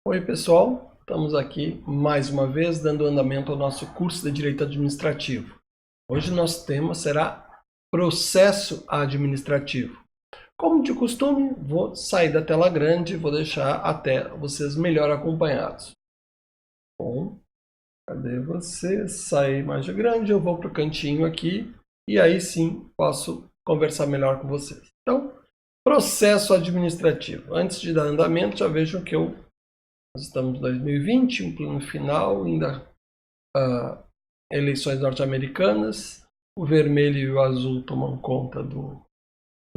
Oi pessoal, estamos aqui mais uma vez dando andamento ao nosso curso de Direito Administrativo. Hoje nosso tema será processo administrativo. Como de costume, vou sair da tela grande e vou deixar até vocês melhor acompanhados. Bom, cadê você? Sai imagem grande, eu vou para o cantinho aqui e aí sim posso conversar melhor com vocês. Então, processo administrativo. Antes de dar andamento, já vejam que nós estamos em 2020, um plano final, ainda eleições norte-americanas, o vermelho e o azul tomam conta do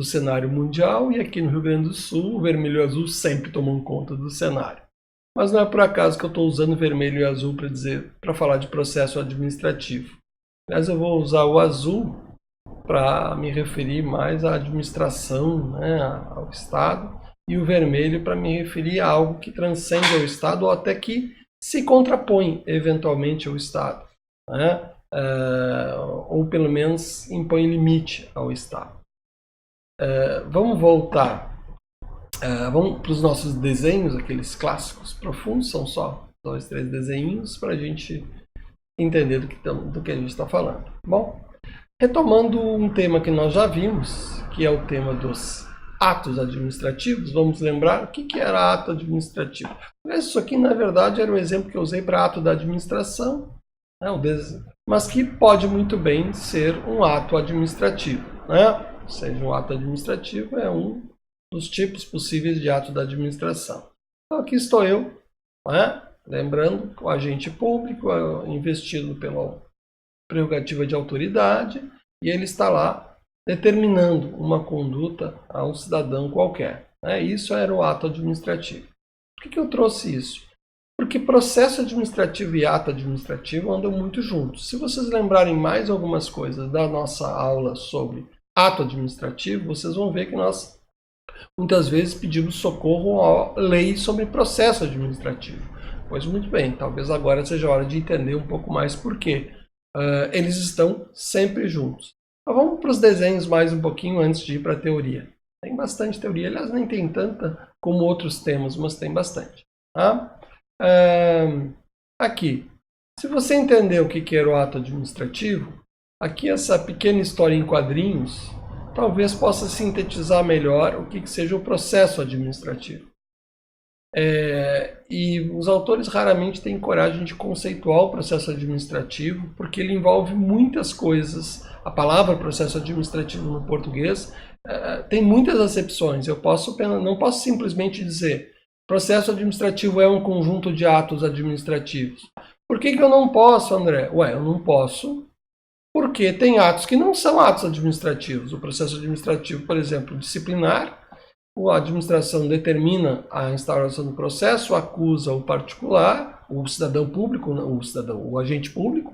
cenário mundial, e aqui no Rio Grande do Sul, o vermelho e o azul sempre tomam conta do cenário. Mas não é por acaso que eu estou usando vermelho e azul para falar de processo administrativo. Aliás, eu vou usar o azul para me referir mais à administração, né, ao Estado, e o vermelho para me referir a algo que transcende ao Estado ou até que se contrapõe eventualmente ao Estado, né? Ou pelo menos impõe limite ao Estado. Vamos voltar, vamos para os nossos desenhos, aqueles clássicos profundos, são só 2, 3 desenhos para a gente entender do que a gente está falando. Bom, retomando um tema que nós já vimos, que é o tema dos atos administrativos, vamos lembrar o que era ato administrativo. Isso aqui, na verdade, era o exemplo que eu usei para ato da administração, né, mas que pode muito bem ser um ato administrativo, né? Ou seja, um ato administrativo é um dos tipos possíveis de ato da administração. Então, aqui estou eu, né? Lembrando, o agente público investido pela prerrogativa de autoridade, e ele está lá determinando uma conduta a um cidadão qualquer. Isso era o ato administrativo. Por que eu trouxe isso? Porque processo administrativo e ato administrativo andam muito juntos. Se vocês lembrarem mais algumas coisas da nossa aula sobre ato administrativo, vocês vão ver que nós muitas vezes pedimos socorro à lei sobre processo administrativo. Pois muito bem, talvez agora seja a hora de entender um pouco mais por quê. Eles estão sempre juntos. Mas vamos para os desenhos mais um pouquinho antes de ir para a teoria. Tem bastante teoria, aliás, nem tem tanta como outros temas, mas tem bastante. Tá? Aqui, se você entender o que era o ato administrativo, aqui essa pequena história em quadrinhos talvez possa sintetizar melhor o que seja o processo administrativo. E os autores raramente têm coragem de conceituar o processo administrativo, porque ele envolve muitas coisas. A palavra processo administrativo no português tem muitas acepções. Eu não posso simplesmente dizer processo administrativo é um conjunto de atos administrativos. Por que eu não posso, André? Eu não posso porque tem atos que não são atos administrativos. O processo administrativo, por exemplo, disciplinar, a administração determina a instauração do processo, acusa o particular, o cidadão público, o agente público.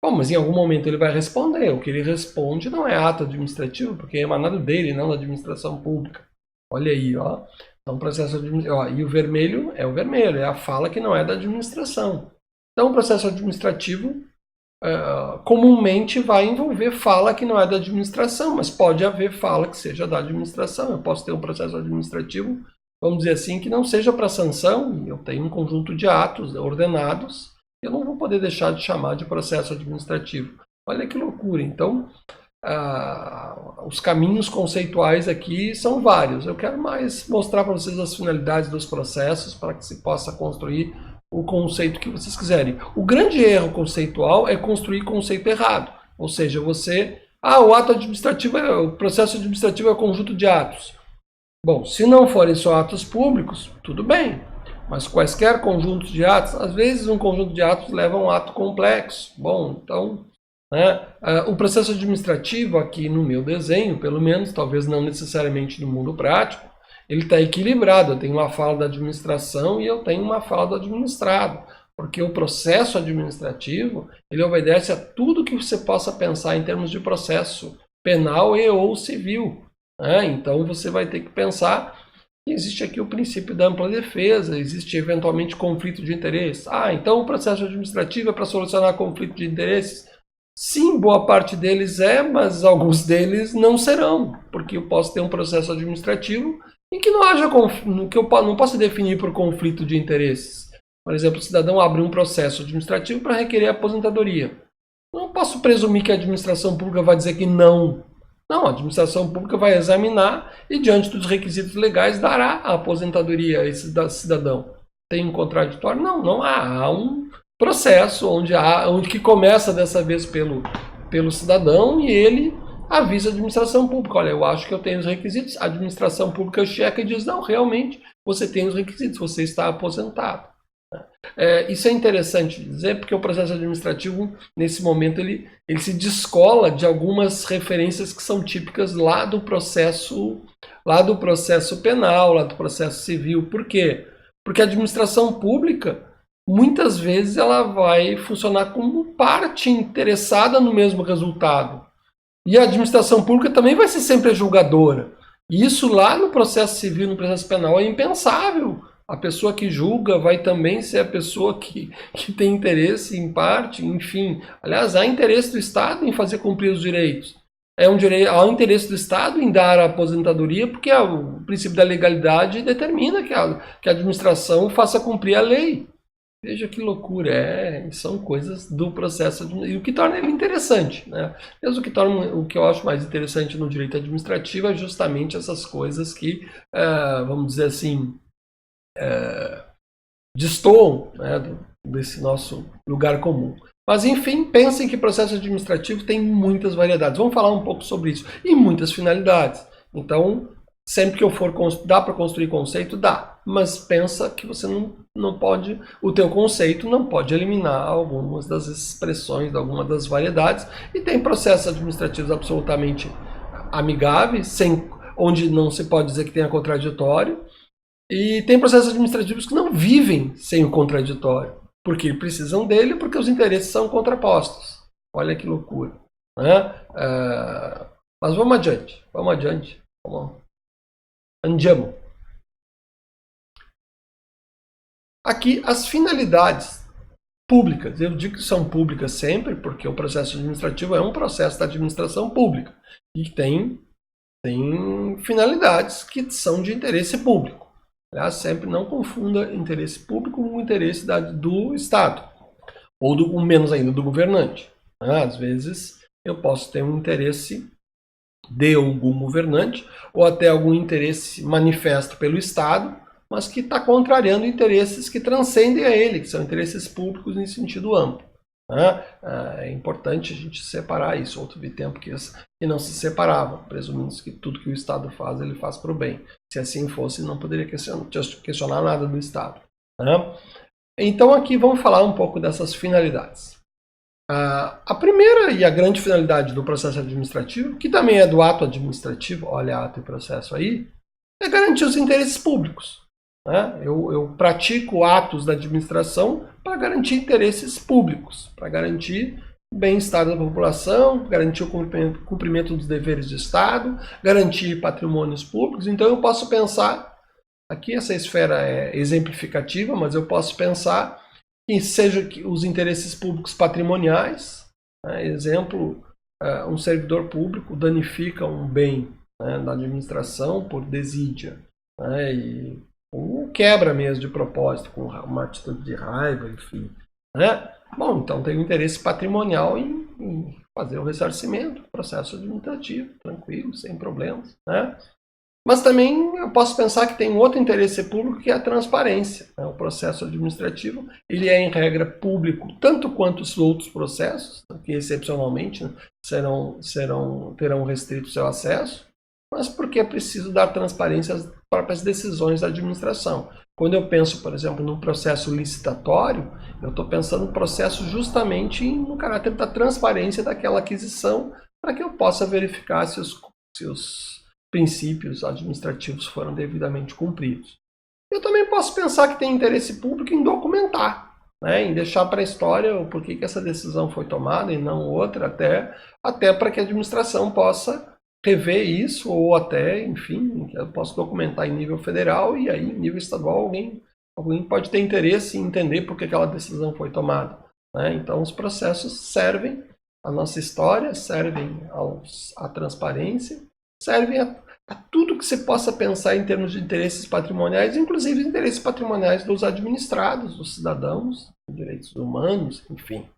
Bom, mas em algum momento ele vai responder. O que ele responde não é ato administrativo, porque é emanado dele, não da administração pública. Olha aí, ó. Então, processo administrativo. E o vermelho, é a fala que não é da administração. Então, o processo administrativo comumente vai envolver fala que não é da administração, mas pode haver fala que seja da administração. Eu posso ter um processo administrativo, vamos dizer assim, que não seja para sanção, eu tenho um conjunto de atos ordenados, eu não vou poder deixar de chamar de processo administrativo. Olha que loucura. Então, os caminhos conceituais aqui são vários. Eu quero mais mostrar para vocês as finalidades dos processos para que se possa construir o conceito que vocês quiserem. O grande erro conceitual é construir conceito errado. Ou seja, o ato administrativo, o processo administrativo é um conjunto de atos. Bom, se não forem só atos públicos, tudo bem. Mas quaisquer conjuntos de atos, às vezes um conjunto de atos leva a um ato complexo. Bom, então, o processo administrativo aqui no meu desenho, pelo menos, talvez não necessariamente no mundo prático, ele está equilibrado. Eu tenho uma fala da administração e eu tenho uma fala do administrado. Porque o processo administrativo, ele obedece a tudo que você possa pensar em termos de processo penal e ou civil. Então, você vai ter que pensar que existe aqui o princípio da ampla defesa, existe eventualmente conflito de interesses. Então o processo administrativo é para solucionar conflito de interesses? Sim, boa parte deles mas alguns deles não serão. Porque eu posso ter um processo administrativo em que não haja que eu não possa definir por conflito de interesses. Por exemplo, o cidadão abre um processo administrativo para requerer aposentadoria. Não posso presumir que a administração pública vai dizer que não. Não, a administração pública vai examinar e, diante dos requisitos legais, dará a aposentadoria a esse cidadão. Tem um contraditório? Não, não há. Há um processo onde que começa dessa vez pelo cidadão e ele avisa a administração pública. Olha, eu acho que eu tenho os requisitos. A administração pública checa e diz, não, realmente, você tem os requisitos, você está aposentado. Isso é interessante dizer, porque o processo administrativo, nesse momento, ele se descola de algumas referências que são típicas lá do processo penal, lá do processo civil. Por quê? Porque a administração pública, muitas vezes, ela vai funcionar como parte interessada no mesmo resultado. E a administração pública também vai ser sempre a julgadora. E isso lá no processo civil, no processo penal, é impensável. A pessoa que julga vai também ser a pessoa que tem interesse em parte, enfim. Aliás, há interesse do Estado em fazer cumprir os direitos. Há um interesse do Estado em dar a aposentadoria, porque o princípio da legalidade determina que a administração faça cumprir a lei. Veja que loucura, são coisas do processo e o que torna ele interessante, né? Mesmo o que eu acho mais interessante no direito administrativo é justamente essas coisas que, vamos dizer assim, destoam, né, desse nosso lugar comum. Mas, enfim, pensem que processo administrativo tem muitas variedades. Vamos falar um pouco sobre isso. E muitas finalidades. Então, sempre que eu for... Dá para construir conceito? Dá. Mas pensa que você não pode... O teu conceito não pode eliminar algumas das expressões, algumas das variedades. E tem processos administrativos absolutamente amigáveis, onde não se pode dizer que tenha contraditório. E tem processos administrativos que não vivem sem o contraditório, porque precisam dele, porque os interesses são contrapostos. Olha que loucura, né? Mas vamos adiante. Andiamo. Aqui as finalidades públicas. Eu digo que são públicas sempre, porque o processo administrativo é um processo da administração pública e tem finalidades que são de interesse público. Aliás, sempre não confunda interesse público com o interesse do Estado, ou menos ainda do governante. Às vezes eu posso ter um interesse de algum governante, ou até algum interesse manifesto pelo Estado, mas que está contrariando interesses que transcendem a ele, que são interesses públicos em sentido amplo. É importante a gente separar isso. Houve tempo que não se separavam, presumindo que tudo que o Estado faz, ele faz para o bem. Se assim fosse, não poderia questionar nada do Estado. Então aqui vamos falar um pouco dessas finalidades. A primeira e a grande finalidade do processo administrativo, que também é do ato administrativo, olha ato e processo aí, é garantir os interesses públicos. Eu pratico atos da administração para garantir interesses públicos, para garantir o bem-estar da população, garantir o cumprimento dos deveres de Estado, garantir patrimônios públicos. Então eu posso pensar, aqui essa esfera é exemplificativa, mas eu posso pensar que seja os interesses públicos patrimoniais, exemplo, um servidor público danifica um bem da administração por desídia, ou quebra mesmo de propósito, com uma atitude de raiva, enfim. Bom, então tem um interesse patrimonial em fazer o ressarcimento, processo administrativo, tranquilo, sem problemas. Mas também eu posso pensar que tem um outro interesse público, que é a transparência. O processo administrativo, ele é em regra público, tanto quanto os outros processos, que excepcionalmente terão restrito seu acesso, mas porque é preciso dar transparência às próprias decisões da administração. Quando eu penso, por exemplo, num processo licitatório, eu estou pensando no processo justamente no caráter da transparência daquela aquisição, para que eu possa verificar se os princípios administrativos foram devidamente cumpridos. Eu também posso pensar que tem interesse público em documentar, em deixar para a história o porquê que essa decisão foi tomada e não outra, até para que a administração possa rever isso, ou até, enfim, eu posso documentar em nível federal e aí em nível estadual alguém pode ter interesse em entender por que aquela decisão foi tomada. Então os processos servem à nossa história, servem à transparência, servem a tudo que você possa pensar em termos de interesses patrimoniais, inclusive interesses patrimoniais dos administrados, dos cidadãos, direitos humanos, enfim.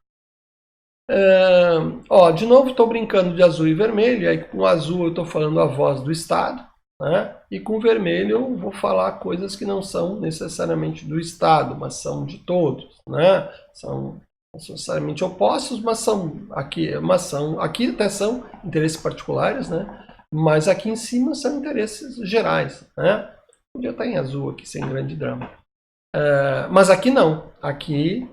De novo estou brincando de azul e vermelho, aí com azul eu estou falando a voz do Estado, né? E com vermelho eu vou falar coisas que não são necessariamente do Estado, mas são de todos, né? São necessariamente opostos, mas aqui até são interesses particulares, né? Mas aqui em cima são interesses gerais, né? Podia estar em azul aqui, sem grande drama. Mas aqui não. Aqui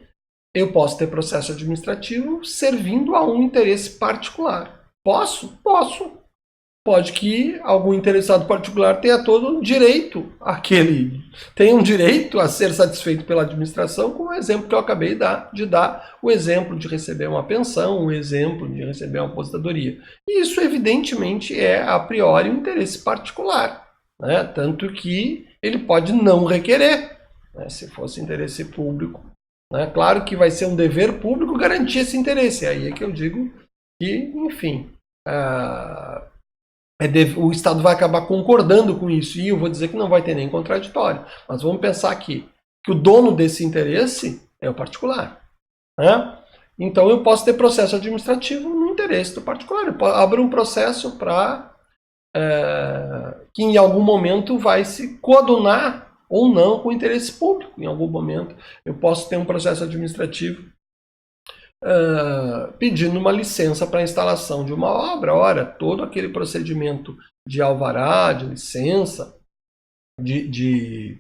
eu posso ter processo administrativo servindo a um interesse particular. Posso? Posso. Pode que algum interessado particular tenha todo o direito, tenha um direito a ser satisfeito pela administração, como o exemplo que eu acabei de dar, o exemplo de receber uma pensão, o exemplo de receber uma aposentadoria. E isso, evidentemente, é, a priori, um interesse particular, né? Tanto que ele pode não requerer, né? Se fosse interesse público. Né? Claro que vai ser um dever público garantir esse interesse. Aí é que eu digo que, enfim, o Estado vai acabar concordando com isso. E eu vou dizer que não vai ter nem contraditório. Mas vamos pensar aqui que o dono desse interesse é o particular. Né? Então eu posso ter processo administrativo no interesse do particular. Eu abro um processo para que em algum momento vai se coadunar ou não com o interesse público. Em algum momento eu posso ter um processo administrativo pedindo uma licença para a instalação de uma obra. Ora, todo aquele procedimento de alvará, de licença, de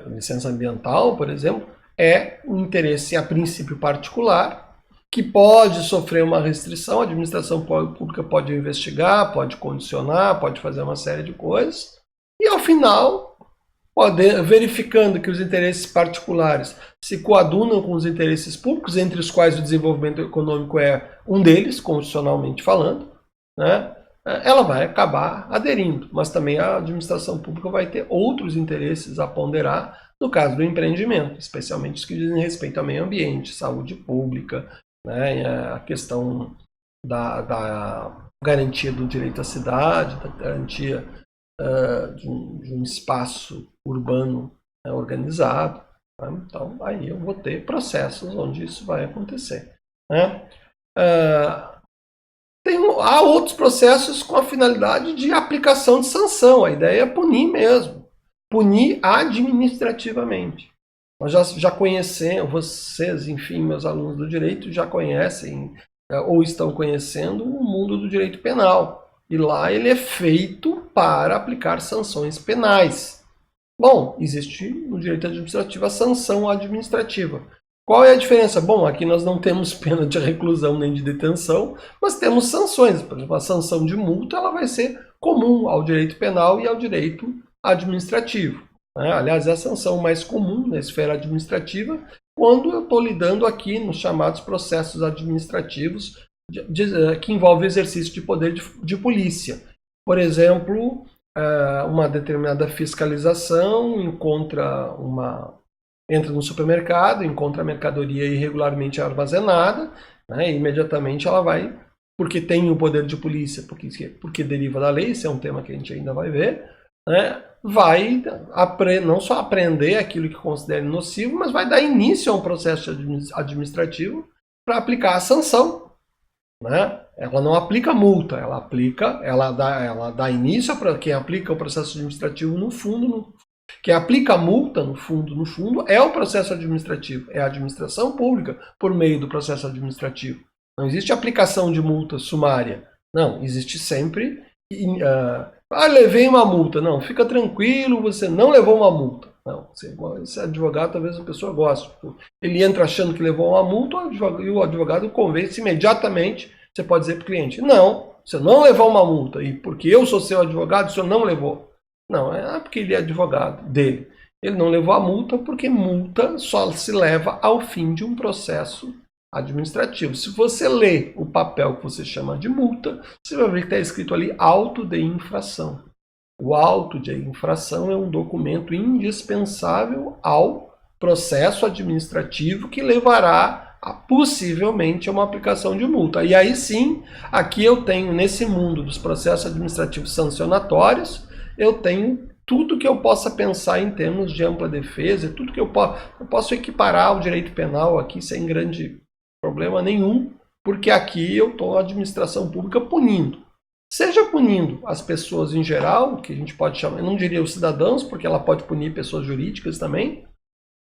licença ambiental, por exemplo, é um interesse a princípio particular, que pode sofrer uma restrição. A administração pública pode investigar, pode condicionar, pode fazer uma série de coisas, e ao final, verificando que os interesses particulares se coadunam com os interesses públicos, entre os quais o desenvolvimento econômico é um deles, constitucionalmente falando, né? Ela vai acabar aderindo, mas também a administração pública vai ter outros interesses a ponderar no caso do empreendimento, especialmente os que dizem respeito ao meio ambiente, saúde pública, né? A questão da garantia do direito à cidade, da garantia de um espaço urbano organizado. Né? Então, aí eu vou ter processos onde isso vai acontecer. Né? Há outros processos com a finalidade de aplicação de sanção. A ideia é punir mesmo. Punir administrativamente. Nós já conhecemos, vocês, enfim, meus alunos do direito, já conhecem ou estão conhecendo o mundo do direito penal. E lá ele é feito para aplicar sanções penais. Bom, existe no direito administrativo a sanção administrativa. Qual é a diferença? Bom, aqui nós não temos pena de reclusão nem de detenção, mas temos sanções. Por exemplo, a sanção de multa ela vai ser comum ao direito penal e ao direito administrativo. Né? Aliás, é a sanção mais comum na esfera administrativa quando eu estou lidando aqui nos chamados processos administrativos que envolve o exercício de poder de polícia. Por exemplo, uma determinada fiscalização entra no supermercado, encontra a mercadoria irregularmente armazenada, né, e imediatamente ela vai, porque tem o poder de polícia, porque deriva da lei, esse é um tema que a gente ainda vai ver, né, vai não só apreender aquilo que considera nocivo, mas vai dar início a um processo administrativo para aplicar a sanção. Né? Ela não aplica multa, ela dá início para quem aplica o processo administrativo no fundo. Quem aplica a multa no fundo é o processo administrativo, é a administração pública por meio do processo administrativo. Não existe aplicação de multa sumária. Não, existe sempre levei uma multa. Não, fica tranquilo, você não levou uma multa. Não, esse advogado talvez a pessoa goste. Ele entra achando que levou uma multa e o advogado convence imediatamente. Você pode dizer para o cliente, não, você não levou uma multa. E porque eu sou seu advogado, o senhor não levou. Não, é porque ele é advogado dele. Ele não levou a multa porque multa só se leva ao fim de um processo administrativo. Se você lê o papel que você chama de multa, você vai ver que está escrito ali auto de infração. O auto de infração é um documento indispensável ao processo administrativo que levará possivelmente é uma aplicação de multa. E aí sim, aqui eu tenho, nesse mundo dos processos administrativos sancionatórios, eu tenho tudo que eu possa pensar em termos de ampla defesa, tudo que eu posso equiparar o direito penal aqui sem grande problema nenhum, porque aqui eu estou a administração pública punindo. Seja punindo as pessoas em geral, que a gente pode chamar, eu não diria os cidadãos, porque ela pode punir pessoas jurídicas também,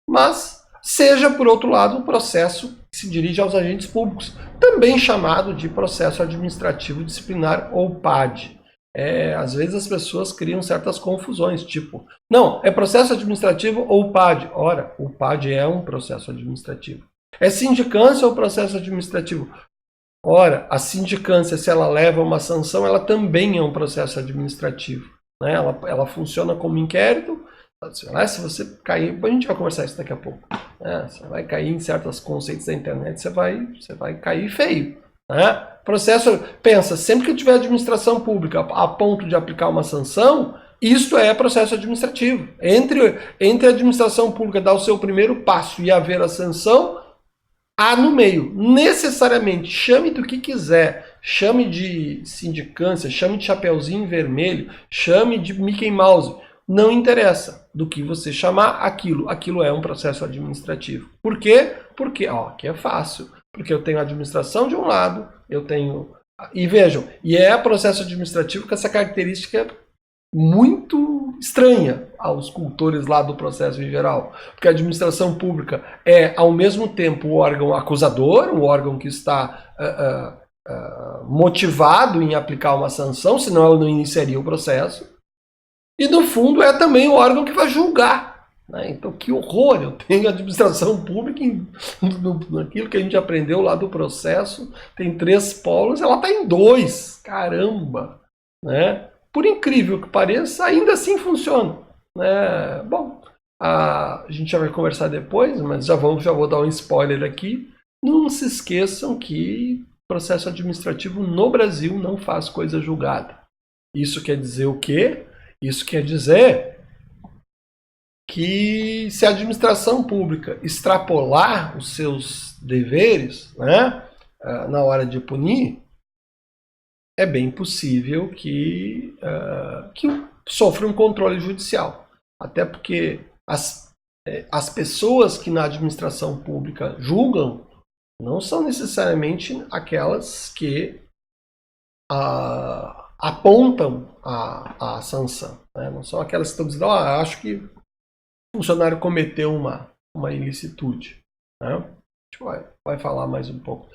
mas seja, por outro lado, o processo que se dirige aos agentes públicos, também chamado de processo administrativo disciplinar ou PAD. Às vezes as pessoas criam certas confusões, tipo, não, é processo administrativo ou PAD? Ora, o PAD é um processo administrativo. É sindicância ou processo administrativo? Ora, a sindicância, se ela leva uma sanção, ela também é um processo administrativo. Né? Ela funciona como inquérito. Se você cair, a gente vai conversar isso daqui a pouco. Você vai cair em certos conceitos da internet, você vai cair feio. Né? Processo, pensa, sempre que tiver administração pública a ponto de aplicar uma sanção, isto é processo administrativo. Entre a administração pública dar o seu primeiro passo e haver a sanção, há no meio, necessariamente, chame do que quiser, chame de sindicância, chame de chapeuzinho vermelho, chame de Mickey Mouse, não interessa do que você chamar aquilo é um processo administrativo. Por quê? Porque, aqui é fácil, porque eu tenho a administração de um lado, eu tenho, e vejam, e é processo administrativo com essa característica muito estranha aos cultores lá do processo em geral, porque a administração pública é, ao mesmo tempo, o órgão acusador, o órgão que está motivado em aplicar uma sanção, senão ela não iniciaria o processo, e no fundo é também o órgão que vai julgar. Né? Então, que horror! Eu tenho a administração pública, naquilo que a gente aprendeu lá do processo, tem 3 polos, ela está em 2, caramba! Né? Por incrível que pareça, ainda assim funciona. Né? Bom, a gente já vai conversar depois, mas já vou dar um spoiler aqui. Não se esqueçam que processo administrativo no Brasil não faz coisa julgada. Isso quer dizer o quê? Isso quer dizer que se a administração pública extrapolar os seus deveres, né, na hora de punir, é bem possível que sofra um controle judicial. Até porque as pessoas que na administração pública julgam não são necessariamente aquelas que apontam a sanção. Né? Não são aquelas que estão dizendo, acho que o funcionário cometeu uma ilicitude. Né? A gente vai falar mais um pouco.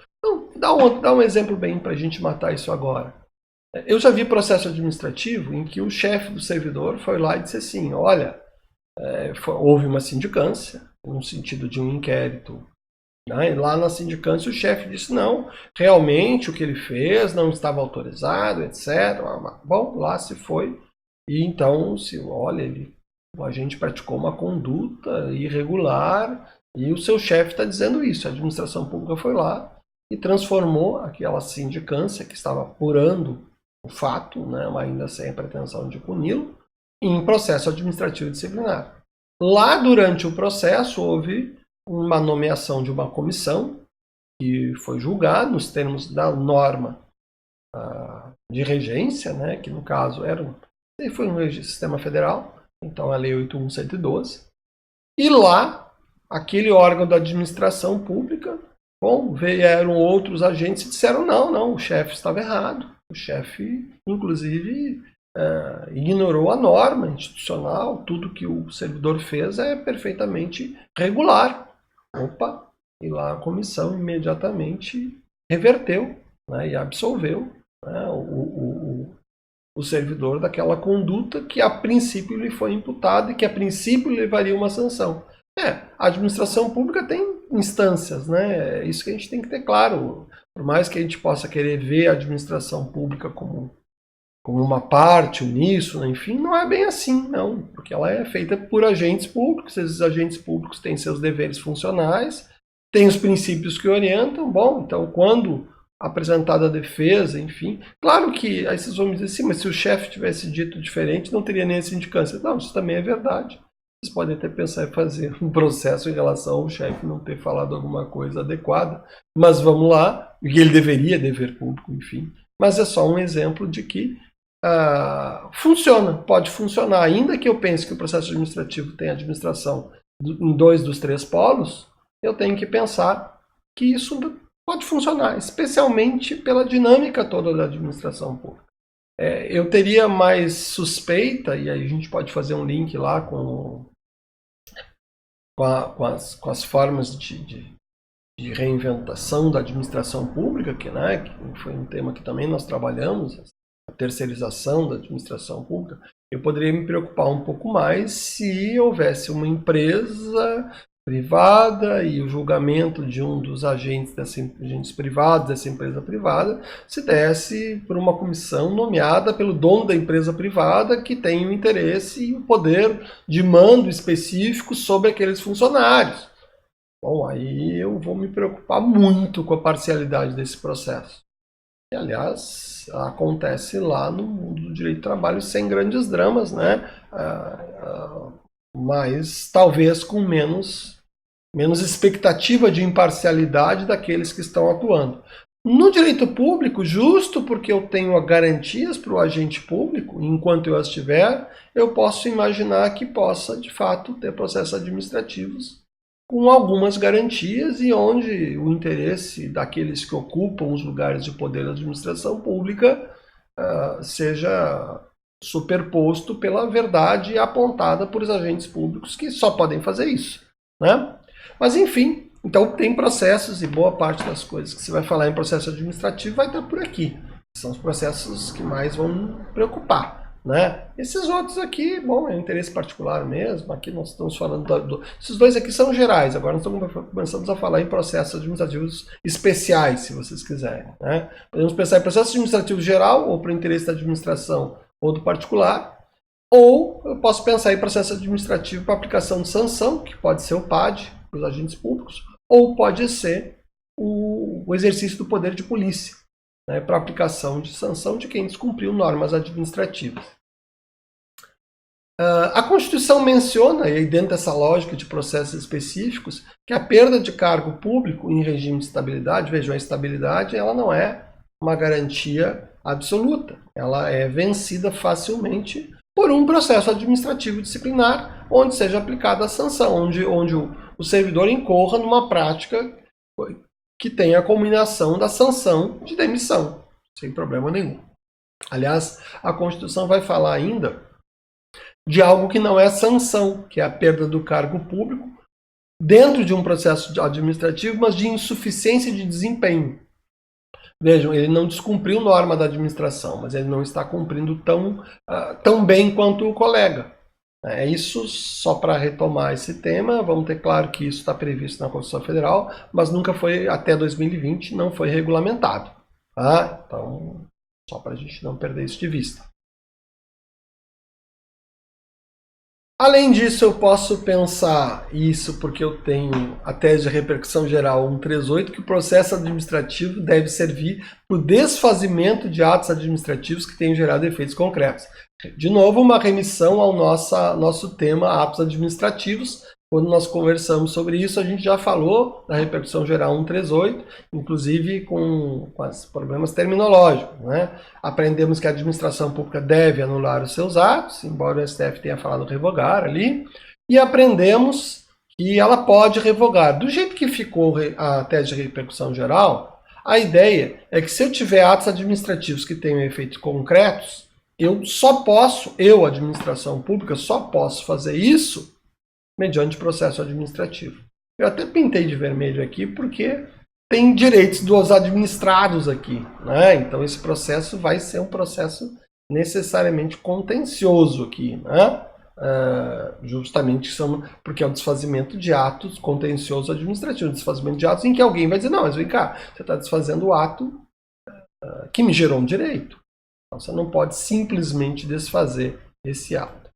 Então, dá um exemplo bem para a gente matar isso agora. Eu já vi processo administrativo em que o chefe do servidor foi lá e disse assim, olha, houve uma sindicância, no sentido de um inquérito. Né? E lá na sindicância o chefe disse, não, realmente o que ele fez não estava autorizado, etc. Bom, lá se foi. E então, o agente praticou uma conduta irregular e o seu chefe está dizendo isso. A administração pública foi lá e transformou aquela sindicância que estava apurando o fato, né, ainda sem a pretensão de puni-lo, em processo administrativo disciplinar. Lá, durante o processo, houve uma nomeação de uma comissão que foi julgada nos termos da norma de regência, né, que no caso foi um sistema federal, então a Lei 8.112, e lá, aquele órgão da administração pública, vieram outros agentes e disseram, não, o chefe estava errado. O chefe, inclusive, ignorou a norma institucional, tudo que o servidor fez é perfeitamente regular. E lá a comissão imediatamente reverteu, né, e absolveu, né, o servidor daquela conduta que a princípio lhe foi imputada e que a princípio levaria uma sanção. A administração pública tem instâncias, né? É isso que a gente tem que ter claro. Por mais que a gente possa querer ver a administração pública como uma parte uníssona, enfim, não é bem assim, não. Porque ela é feita por agentes públicos, esses agentes públicos têm seus deveres funcionais, têm os princípios que orientam. Bom, então quando apresentada a defesa, enfim, claro que aí vocês vão me dizer assim, mas se o chefe tivesse dito diferente, não teria nem a sindicância. Não, isso também é verdade. vocês podem até pensar em fazer um processo em relação ao chefe não ter falado alguma coisa adequada, mas vamos lá, e ele deveria, dever público, enfim. Mas é só um exemplo de que funciona, pode funcionar. Ainda que eu pense que o processo administrativo tem administração em 2 dos 3 polos, eu tenho que pensar que isso pode funcionar, especialmente pela dinâmica toda da administração pública. Eu teria mais suspeita, e aí a gente pode fazer um link lá com as formas de reinventação da administração pública, que foi um tema que também nós trabalhamos, a terceirização da administração pública. Eu poderia me preocupar um pouco mais se houvesse uma empresa privada e o julgamento de um dos agentes privados dessa empresa privada se desse por uma comissão nomeada pelo dono da empresa privada que tem o interesse e o poder de mando específico sobre aqueles funcionários. Bom, aí eu vou me preocupar muito com a parcialidade desse processo. E, aliás, acontece lá no mundo do direito do trabalho sem grandes dramas, né? Mas talvez com menos expectativa de imparcialidade daqueles que estão atuando. No direito público, justo porque eu tenho garantias para o agente público, enquanto eu as tiver, eu posso imaginar que possa, de fato, ter processos administrativos com algumas garantias e onde o interesse daqueles que ocupam os lugares de poder da administração pública seja superposto pela verdade apontada por os agentes públicos que só podem fazer isso, né? Mas enfim, então tem processos e boa parte das coisas que você vai falar em processo administrativo vai estar por aqui. São os processos que mais vão me preocupar, né? Esses outros aqui, bom, é interesse particular mesmo. Aqui nós estamos falando esses dois aqui são gerais. Agora nós começamos a falar em processos administrativos especiais, se vocês quiserem, né? Podemos pensar em processo administrativo geral ou para o interesse da administração ou do particular, ou eu posso pensar em processo administrativo para aplicação de sanção, que pode ser o PAD para os agentes públicos, ou pode ser o exercício do poder de polícia, né, para aplicação de sanção de quem descumpriu normas administrativas. A Constituição menciona, e dentro dessa lógica de processos específicos, que a perda de cargo público em regime de estabilidade, vejam, a estabilidade ela não é uma garantia absoluta, ela é vencida facilmente por um processo administrativo disciplinar onde seja aplicada a sanção, onde o servidor incorra numa prática que tenha a culminação da sanção de demissão, sem problema nenhum. Aliás, a Constituição vai falar ainda de algo que não é sanção, que é a perda do cargo público dentro de um processo administrativo, mas de insuficiência de desempenho. Vejam, ele não descumpriu norma da administração, mas ele não está cumprindo tão bem quanto o colega. É isso, só para retomar esse tema, vamos ter claro que isso está previsto na Constituição Federal, mas nunca foi, até 2020, não foi regulamentado. Tá? Então, só para a gente não perder isso de vista. Além disso, eu posso pensar isso porque eu tenho a tese de repercussão geral 138, que o processo administrativo deve servir para o desfazimento de atos administrativos que tenham gerado efeitos concretos. De novo, uma remissão ao nosso tema atos administrativos. Quando nós conversamos sobre isso, a gente já falou da repercussão geral 138, inclusive com os problemas terminológicos, né? Aprendemos que a administração pública deve anular os seus atos, embora o STF tenha falado revogar ali, e aprendemos que ela pode revogar. Do jeito que ficou a tese de repercussão geral, a ideia é que se eu tiver atos administrativos que tenham efeitos concretos, eu, administração pública, só posso fazer isso mediante processo administrativo. Eu até pintei de vermelho aqui porque tem direitos dos administrados aqui, né? Então esse processo vai ser um processo necessariamente contencioso aqui, né? Justamente porque é o desfazimento de atos contencioso administrativo, desfazimento de atos em que alguém vai dizer, não, mas vem cá, você está desfazendo o ato que me gerou um direito. Então você não pode simplesmente desfazer esse ato.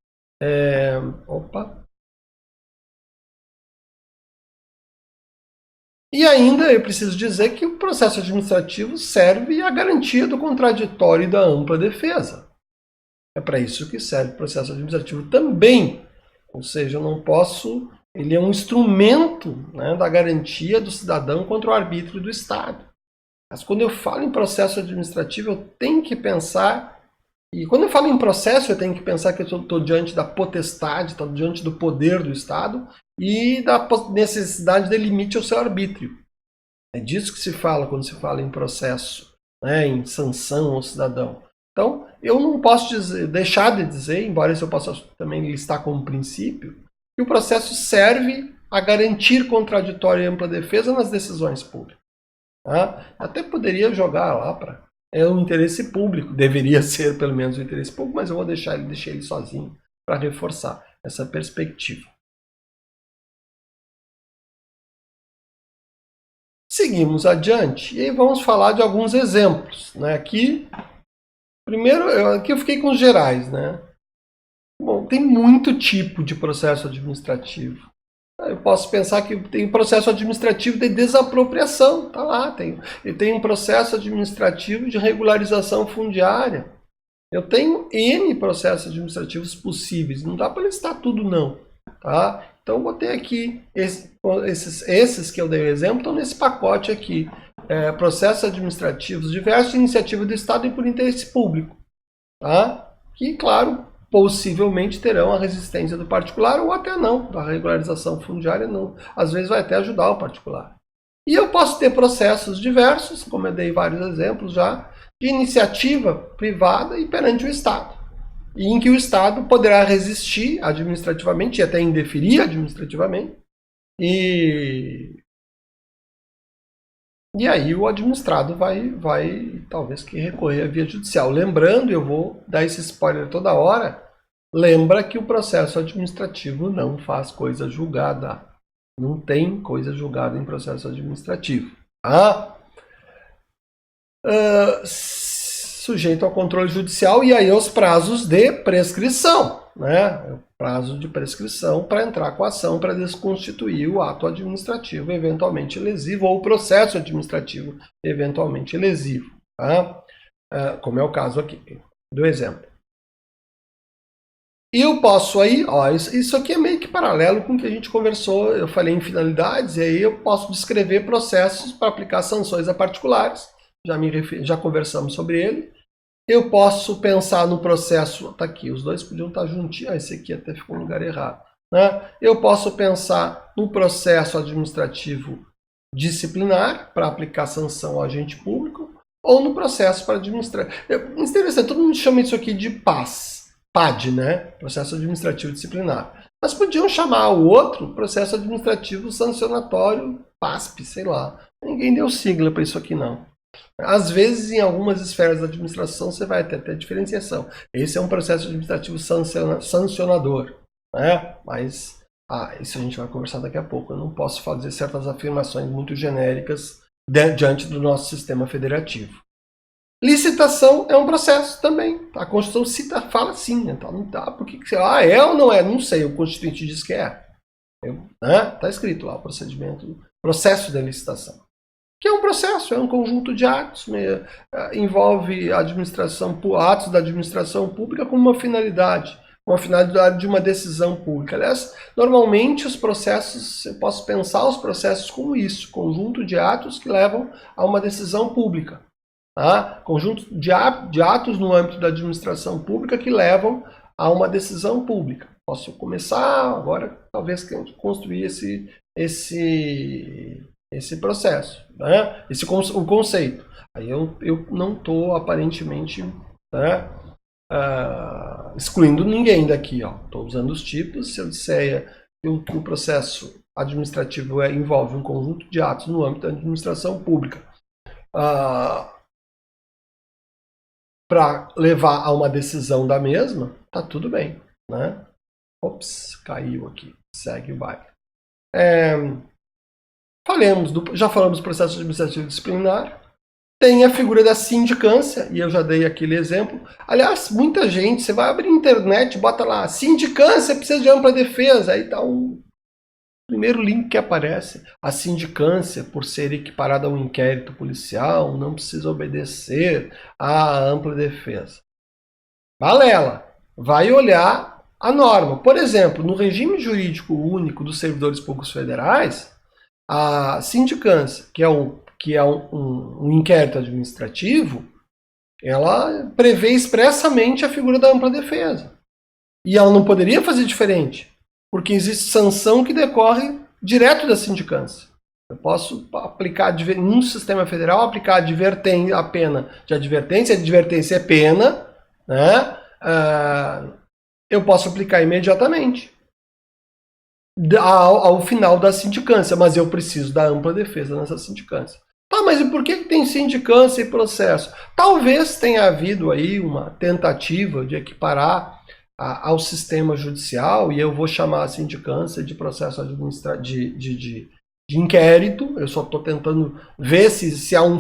E ainda eu preciso dizer que o processo administrativo serve à garantia do contraditório e da ampla defesa. É para isso que serve o processo administrativo também. Ou seja, eu não posso... Ele é um instrumento, né, da garantia do cidadão contra o arbítrio do Estado. Mas quando eu falo em processo administrativo, eu tenho que pensar... E quando eu falo em processo, eu tenho que pensar que eu estou diante da potestade, estou diante do poder do Estado e da necessidade de limite ao seu arbítrio. É disso que se fala quando se fala em processo, né, em sanção ao cidadão. Então, eu não posso deixar de dizer, embora isso eu possa também listar como princípio, que o processo serve a garantir contraditória e ampla defesa nas decisões públicas. Tá? Até poderia jogar lá para o interesse público, deveria ser pelo menos o interesse público, mas eu vou deixar ele sozinho para reforçar essa perspectiva. Seguimos adiante e aí vamos falar de alguns exemplos, né? Aqui eu fiquei com os gerais, né? Bom, tem muito tipo de processo administrativo. Eu posso pensar que tem processo administrativo de desapropriação, tá lá, tem um processo administrativo de regularização fundiária. Eu tenho N processos administrativos possíveis, não dá para listar tudo não, tá? Então eu botei aqui, esses que eu dei o exemplo, estão nesse pacote aqui. Processos administrativos diversos de iniciativa do Estado e por interesse público. Tá? Que, claro, possivelmente terão a resistência do particular ou até não. Da regularização fundiária não. Às vezes vai até ajudar o particular. E eu posso ter processos diversos, como eu dei vários exemplos já, de iniciativa privada e perante o Estado. E em que o Estado poderá resistir administrativamente e até indeferir administrativamente. E aí o administrado vai talvez que recorrer à via judicial. Lembrando, eu vou dar esse spoiler toda hora, lembra que o processo administrativo não faz coisa julgada. Não tem coisa julgada em processo administrativo. Tá? Sujeito ao controle judicial e aí os prazos de prescrição, né? O prazo de prescrição para entrar com a ação para desconstituir o ato administrativo eventualmente lesivo ou o processo administrativo eventualmente lesivo, tá? Como é o caso aqui do exemplo. E eu posso aí, isso aqui é meio que paralelo com o que a gente conversou, eu falei em finalidades, e aí eu posso descrever processos para aplicar sanções a particulares, já conversamos sobre ele. Eu posso pensar no processo, tá aqui, os dois podiam estar juntinhos, esse aqui até ficou no lugar errado. Né? Eu posso pensar no processo administrativo disciplinar, para aplicar sanção ao agente público, ou no processo para administrar. Interessante, todo mundo chama isso aqui de PAD, né? Processo administrativo disciplinar. Mas podiam chamar o outro processo administrativo sancionatório, PASP, sei lá. Ninguém deu sigla para isso aqui não. Às vezes, em algumas esferas da administração, você vai ter diferenciação. Esse é um processo administrativo sancionador. Né? Mas, isso a gente vai conversar daqui a pouco. Eu não posso fazer certas afirmações muito genéricas diante do nosso sistema federativo. Licitação é um processo também. A Constituição fala sim. Então não tá. Por que é ou não é? Não sei. O Constituinte diz que é. Tá escrito lá o processo da licitação. Que é um processo, é um conjunto de atos, envolve atos da administração pública com uma finalidade de uma decisão pública. Aliás, normalmente os processos, eu posso pensar os processos como isso, conjunto de atos que levam a uma decisão pública. Tá? Conjunto de atos no âmbito da administração pública que levam a uma decisão pública. Posso começar agora, talvez, construir esse processo, né? O conceito. Aí eu não estou aparentemente, né, excluindo ninguém daqui. Estou usando os tipos. Se eu disser que o processo administrativo envolve um conjunto de atos no âmbito da administração pública para levar a uma decisão da mesma, tá tudo bem, né? Ops, caiu aqui. Segue o baile. Já falamos do processo administrativo disciplinar. Tem a figura da sindicância, e eu já dei aquele exemplo. Aliás, muita gente, você vai abrir a internet, bota lá, sindicância precisa de ampla defesa, aí tá o primeiro link que aparece. A sindicância, por ser equiparada a um inquérito policial, não precisa obedecer à ampla defesa. Balela, vai olhar a norma. Por exemplo, no regime jurídico único dos servidores públicos federais, a sindicância, que é um inquérito administrativo, ela prevê expressamente a figura da ampla defesa. E ela não poderia fazer diferente, porque existe sanção que decorre direto da sindicância. Eu posso aplicar, num sistema federal, aplicar a pena de advertência, a advertência é pena, né? Eu posso aplicar imediatamente ao final da sindicância, mas eu preciso da ampla defesa nessa sindicância. Tá, mas e por que tem sindicância e processo? Talvez tenha havido aí uma tentativa de equiparar ao sistema judicial, e eu vou chamar a sindicância de processo administrativo, de inquérito. Eu só estou tentando ver se há um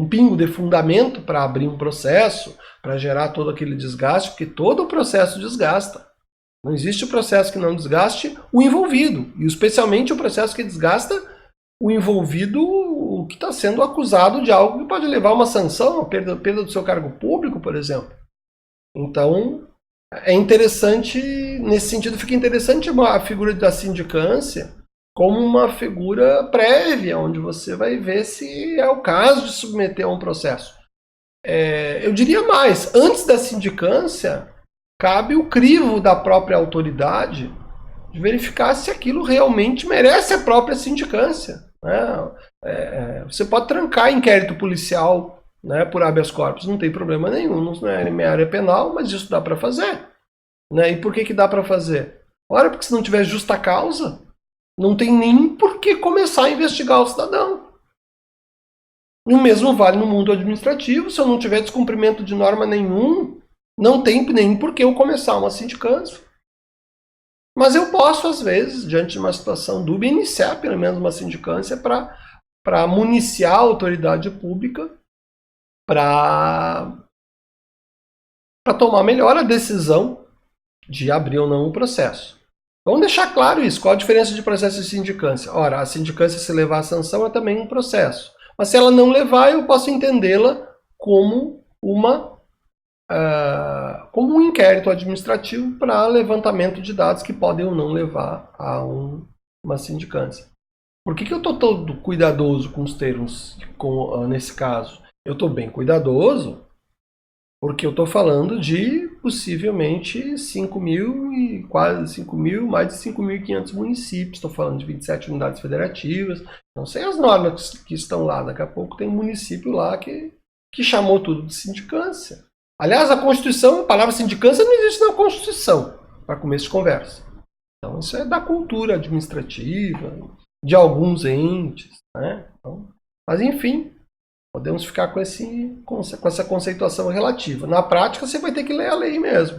pingo de fundamento para abrir um processo, para gerar todo aquele desgaste, porque todo o processo desgasta. Não existe processo que não desgaste o envolvido, e especialmente o processo que desgasta o envolvido, o que está sendo acusado de algo que pode levar a uma sanção, a perda do seu cargo público, por exemplo. Então, é interessante, nesse sentido, fica interessante a figura da sindicância como uma figura prévia, onde você vai ver se é o caso de submeter a um processo. Eu diria mais, antes da sindicância, cabe o crivo da própria autoridade de verificar se aquilo realmente merece a própria sindicância. Né? Você pode trancar inquérito policial, né, por habeas corpus, não tem problema nenhum, não é minha área penal, mas isso dá para fazer. Né? E por que dá para fazer? Ora, porque se não tiver justa causa, não tem nem por que começar a investigar o cidadão. E o mesmo vale no mundo administrativo. Se eu não tiver descumprimento de norma nenhum, não tem nem por que eu começar uma sindicância. Mas eu posso, às vezes, diante de uma situação dúbia, iniciar pelo menos uma sindicância para municiar a autoridade pública para tomar melhor a decisão de abrir ou não o processo. Vamos deixar claro isso. Qual a diferença de processo e sindicância? Ora, a sindicância, se levar a sanção, é também um processo. Mas se ela não levar, eu posso entendê-la como como um inquérito administrativo para levantamento de dados que podem ou não levar a uma sindicância. Por que eu estou todo cuidadoso com os termos nesse caso? Eu estou bem cuidadoso porque eu estou falando de possivelmente 5 mil e quase 5 mil, mais de 5.500 municípios. Estou falando de 27 unidades federativas. Não sei as normas que estão lá. Daqui a pouco tem um município lá que chamou tudo de sindicância. Aliás, a Constituição, a palavra sindicância não existe na Constituição, para começo de conversa. Então, isso é da cultura administrativa, de alguns entes. Né? Então, mas, enfim, podemos ficar com essa conceituação relativa. Na prática, você vai ter que ler a lei mesmo.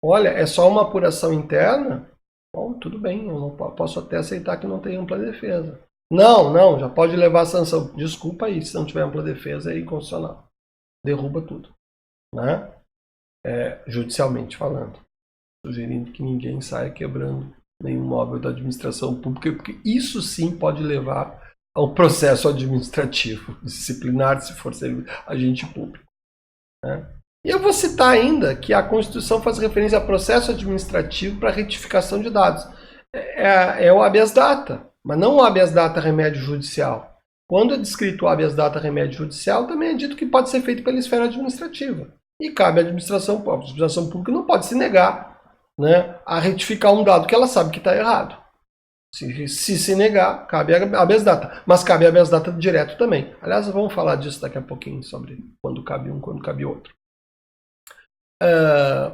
Olha, é só uma apuração interna? Bom, tudo bem, eu não posso até aceitar que não tem ampla defesa. Não, já pode levar a sanção. Desculpa aí, se não tiver ampla defesa, é inconstitucional. Derruba tudo. Né? Judicialmente falando. Sugerindo que ninguém saia quebrando nenhum móvel da administração pública, porque isso sim pode levar ao processo administrativo, disciplinar, se for ser agente público. Né? E eu vou citar ainda que a Constituição faz referência a processo administrativo para retificação de dados. É o habeas data, mas não o habeas data remédio judicial. Quando é descrito o habeas data remédio judicial, também é dito que pode ser feito pela esfera administrativa. E cabe à administração pública. A administração pública não pode se negar, né, a retificar um dado que ela sabe que está errado. Se negar, cabe a habeas data. Mas cabe a habeas data direto também. Aliás, vamos falar disso daqui a pouquinho, sobre quando cabe um, quando cabe outro.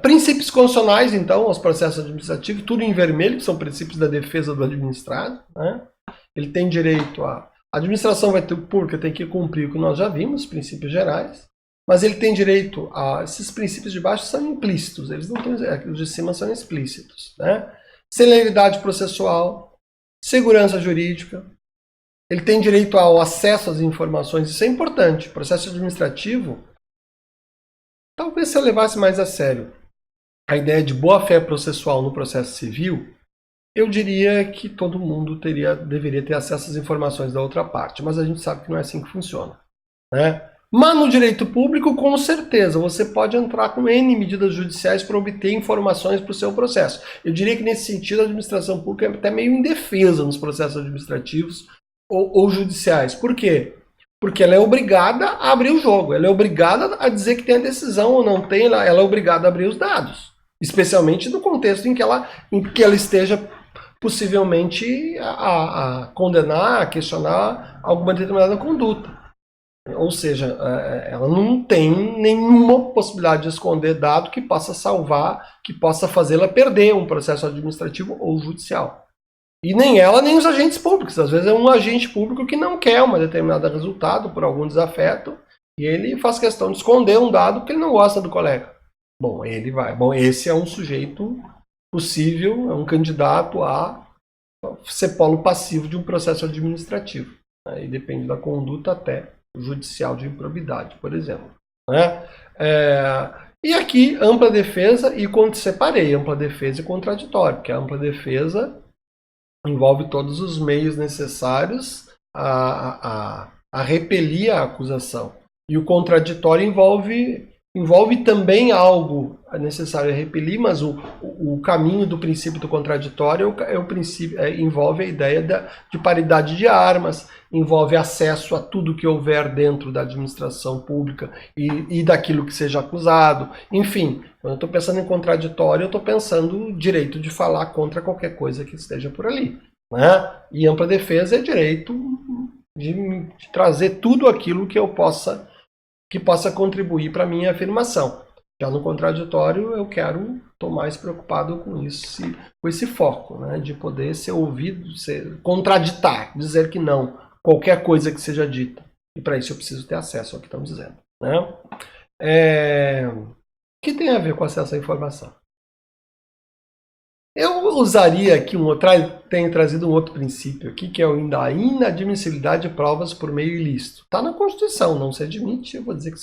Princípios constitucionais, então, aos processos administrativos, tudo em vermelho, que são princípios da defesa do administrado. Né? Ele tem direito a... A administração pública tem que cumprir o que nós já vimos, os princípios gerais, mas ele tem direito a... Esses princípios de baixo são implícitos, eles não têm, os de cima são explícitos. Né? Celeridade processual, segurança jurídica, ele tem direito ao acesso às informações, isso é importante. O processo administrativo, talvez se eu levasse mais a sério a ideia de boa-fé processual no processo civil, eu diria que todo mundo deveria ter acesso às informações da outra parte, mas a gente sabe que não é assim que funciona. Né? Mas no direito público, com certeza, você pode entrar com N medidas judiciais para obter informações para o seu processo. Eu diria que nesse sentido a administração pública é até meio indefesa nos processos administrativos ou judiciais. Por quê? Porque ela é obrigada a abrir o jogo, ela é obrigada a dizer que tem a decisão ou não tem, ela é obrigada a abrir os dados. Especialmente no contexto em que ela esteja possivelmente a condenar, a questionar alguma determinada conduta. Ou seja, ela não tem nenhuma possibilidade de esconder dado que possa salvar, que possa fazê-la perder um processo administrativo ou judicial. E nem ela, nem os agentes públicos. Às vezes é um agente público que não quer um determinado resultado por algum desafeto e ele faz questão de esconder um dado porque ele não gosta do colega. Bom, ele vai. Bom, esse é um sujeito possível, é um candidato a ser polo passivo de um processo administrativo. Aí depende da conduta até judicial de improbidade, por exemplo. Né? E aqui, ampla defesa, e separei ampla defesa e contraditório, porque a ampla defesa envolve todos os meios necessários a repelir a acusação. E o contraditório envolve também algo necessário a repelir, mas o caminho do princípio do contraditório envolve a ideia de paridade de armas, envolve acesso a tudo que houver dentro da administração pública e daquilo que seja acusado. Enfim, quando eu estou pensando em contraditório, eu estou pensando o direito de falar contra qualquer coisa que esteja por ali. Né? E ampla defesa é direito de trazer tudo aquilo que possa contribuir para a minha afirmação. Já no contraditório, eu estou mais preocupado com isso, com esse foco, né, de poder ser ouvido, contraditar, dizer que não, qualquer coisa que seja dita. E para isso eu preciso ter acesso ao que estão dizendo. Né? O que tem a ver com acesso à informação? Eu usaria aqui tenho trazido um outro princípio aqui, que é a inadmissibilidade de provas por meio ilícito. Está na Constituição, não se admite, eu vou dizer que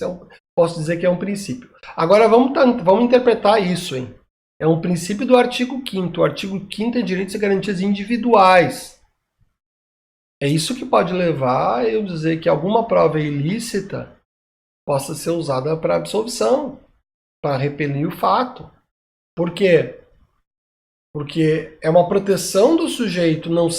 posso dizer que é um princípio. Agora vamos interpretar isso, hein? É um princípio do artigo 5º. O artigo 5º é direitos e garantias individuais. É isso que pode levar a eu dizer que alguma prova ilícita possa ser usada para absolvição, para repelir o fato. Por quê? Porque é uma proteção do sujeito não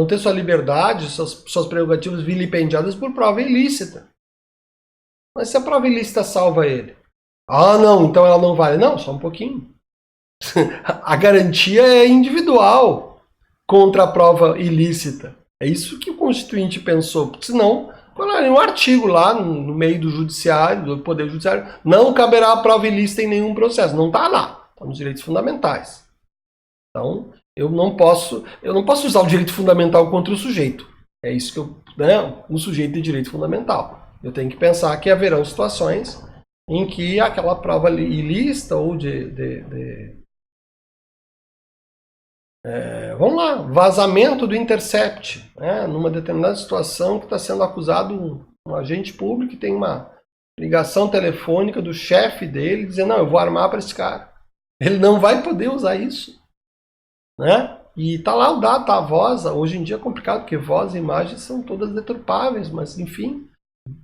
ter sua liberdade, suas prerrogativas vilipendiadas por prova ilícita. Mas se a prova ilícita salva ele? Ah, não, então ela não vale. Não, só um pouquinho. A garantia é individual contra a prova ilícita. É isso que o Constituinte pensou, porque senão colocaria um artigo lá no meio do judiciário, do Poder Judiciário, não caberá a prova ilícita em nenhum processo. Não está lá, está nos direitos fundamentais. Então, eu não posso usar o direito fundamental contra o sujeito. É isso que o sujeito tem direito fundamental. Eu tenho que pensar que haverão situações em que aquela prova ilícita ou vamos lá, vazamento do intercept, né? Numa determinada situação que está sendo acusado um agente público que tem uma ligação telefônica do chefe dele dizendo, não, eu vou armar para esse cara. Ele não vai poder usar isso. Né? E tá lá o dado, tá a voz, hoje em dia é complicado, porque voz e imagem são todas deturpáveis, mas enfim,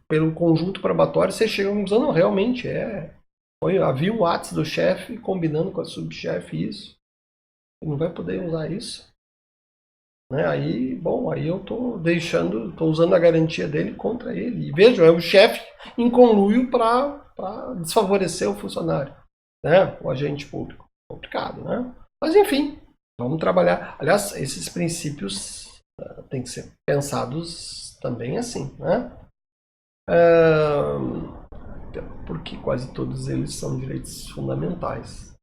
pelo conjunto probatório você chega à conclusão, não, realmente havia um WhatsApp do chefe combinando com a subchefe isso. Não vai poder usar isso. Né? Aí eu estou usando a garantia dele contra ele. E vejam, é o chefe em conluio para desfavorecer o funcionário, né? O agente público. Complicado, né? Mas enfim, vamos trabalhar. Aliás, esses princípios têm que ser pensados também assim, né? Porque quase todos eles são direitos fundamentais.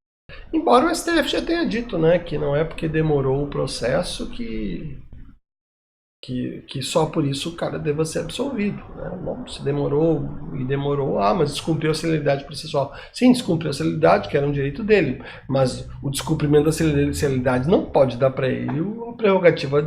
Embora o STF já tenha dito, né, que não é porque demorou o processo que só por isso o cara deva ser absolvido. Né? Bom, se demorou, mas descumpriu a celeridade processual. Sim, descumpriu a celeridade, que era um direito dele, mas o descumprimento da celeridade não pode dar para ele a prerrogativa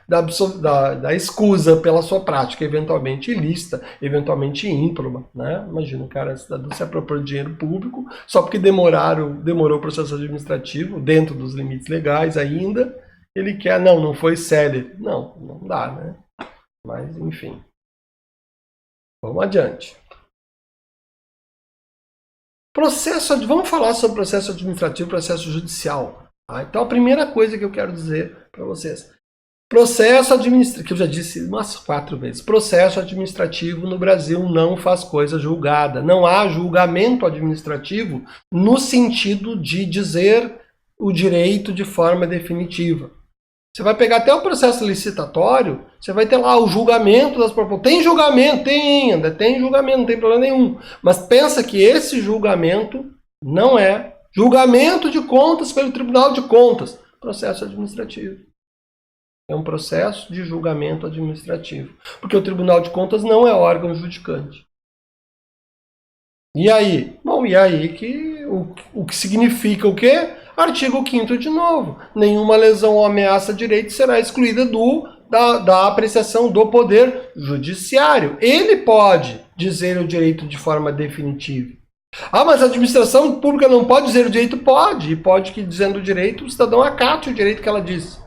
da escusa pela sua prática, eventualmente ilícita, eventualmente ímproba. Né? Imagina, o cara cidadão se apropriou de dinheiro público só porque demorou o processo administrativo, dentro dos limites legais ainda, ele quer, não foi célere. Não dá, né? Mas, enfim. Vamos adiante. Vamos falar sobre processo administrativo e processo judicial. Tá? Então, a primeira coisa que eu quero dizer para vocês. Processo administrativo, que eu já disse umas 4 vezes. Processo administrativo no Brasil não faz coisa julgada. Não há julgamento administrativo no sentido de dizer o direito de forma definitiva. Você vai pegar até o processo licitatório, você vai ter lá o julgamento das propostas. Tem julgamento? Tem ainda, tem julgamento, não tem problema nenhum. Mas pensa que esse julgamento não é julgamento de contas pelo Tribunal de Contas. Processo administrativo. É um processo de julgamento administrativo. Porque o Tribunal de Contas não é órgão judicante. E aí? Bom, e aí que o que significa o quê? Artigo 5º de novo. Nenhuma lesão ou ameaça a direito será excluída da apreciação do Poder Judiciário. Ele pode dizer o direito de forma definitiva. Ah, mas a administração pública não pode dizer o direito? Pode. E pode que, dizendo o direito, o cidadão acate o direito que ela diz.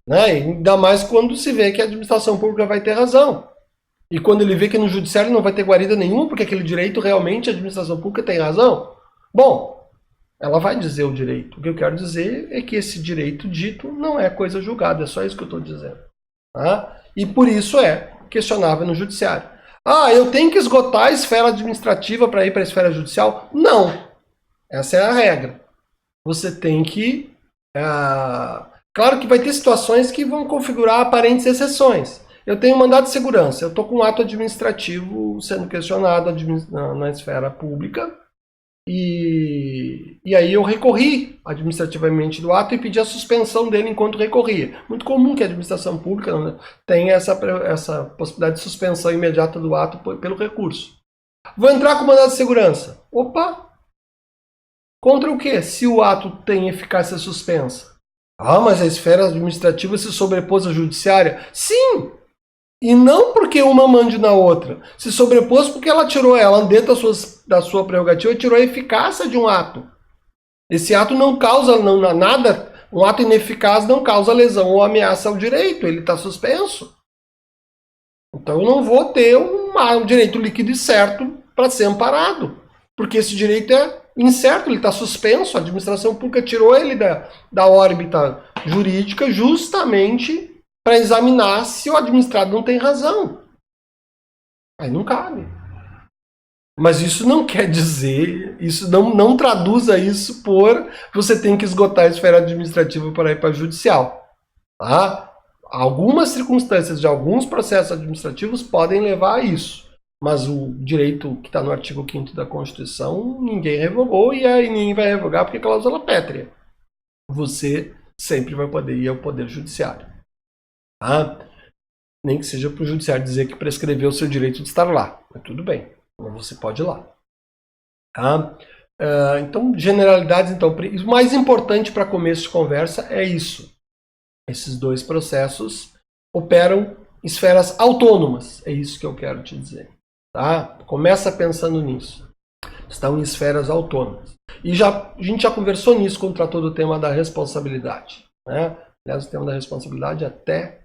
Né? Ainda mais quando se vê que a administração pública vai ter razão. E quando ele vê que no judiciário não vai ter guarida nenhuma, porque aquele direito realmente a administração pública tem razão. Bom, ela vai dizer o direito. O que eu quero dizer é que esse direito dito não é coisa julgada, é só isso que eu estou dizendo. Tá? E por isso é questionável no judiciário. Ah, eu tenho que esgotar a esfera administrativa para ir para a esfera judicial? Não. Essa é a regra. Você tem que... Claro que vai ter situações que vão configurar aparentes exceções. Eu tenho um mandado de segurança, eu estou com um ato administrativo sendo questionado na esfera pública, e aí eu recorri administrativamente do ato e pedi a suspensão dele enquanto recorria. Muito comum que a administração pública tenha essa possibilidade de suspensão imediata do ato pelo recurso. Vou entrar com mandado de segurança. Opa! Contra o quê? Se o ato tem eficácia suspensa. Ah, mas a esfera administrativa se sobrepôs à judiciária? Sim! E não porque uma mande na outra. Se sobrepôs porque ela dentro da sua prerrogativa, tirou a eficácia de um ato. Esse ato não causa nada, um ato ineficaz não causa lesão ou ameaça ao direito, ele está suspenso. Então eu não vou ter um direito líquido e certo para ser amparado, porque esse direito é incerto, ele está suspenso, a administração pública tirou ele da órbita jurídica justamente para examinar se o administrado não tem razão. Aí não cabe. Mas isso não quer dizer, isso não traduza isso por você tem que esgotar a esfera administrativa para ir para a judicial. Tá? Algumas circunstâncias de alguns processos administrativos podem levar a isso. Mas o direito que está no artigo 5º da Constituição, ninguém revogou e aí ninguém vai revogar porque é cláusula pétrea. Você sempre vai poder ir ao Poder Judiciário. Tá? Nem que seja para o Judiciário dizer que prescreveu o seu direito de estar lá. Mas tudo bem, mas você pode ir lá. Tá? Então, generalidades. Então, o mais importante para começo de conversa é isso. Esses dois processos operam esferas autônomas. É isso que eu quero te dizer. Tá? Começa pensando nisso. Estão em esferas autônomas. E a gente já conversou nisso quando tratou do tema da responsabilidade. Né? Aliás, o tema da responsabilidade até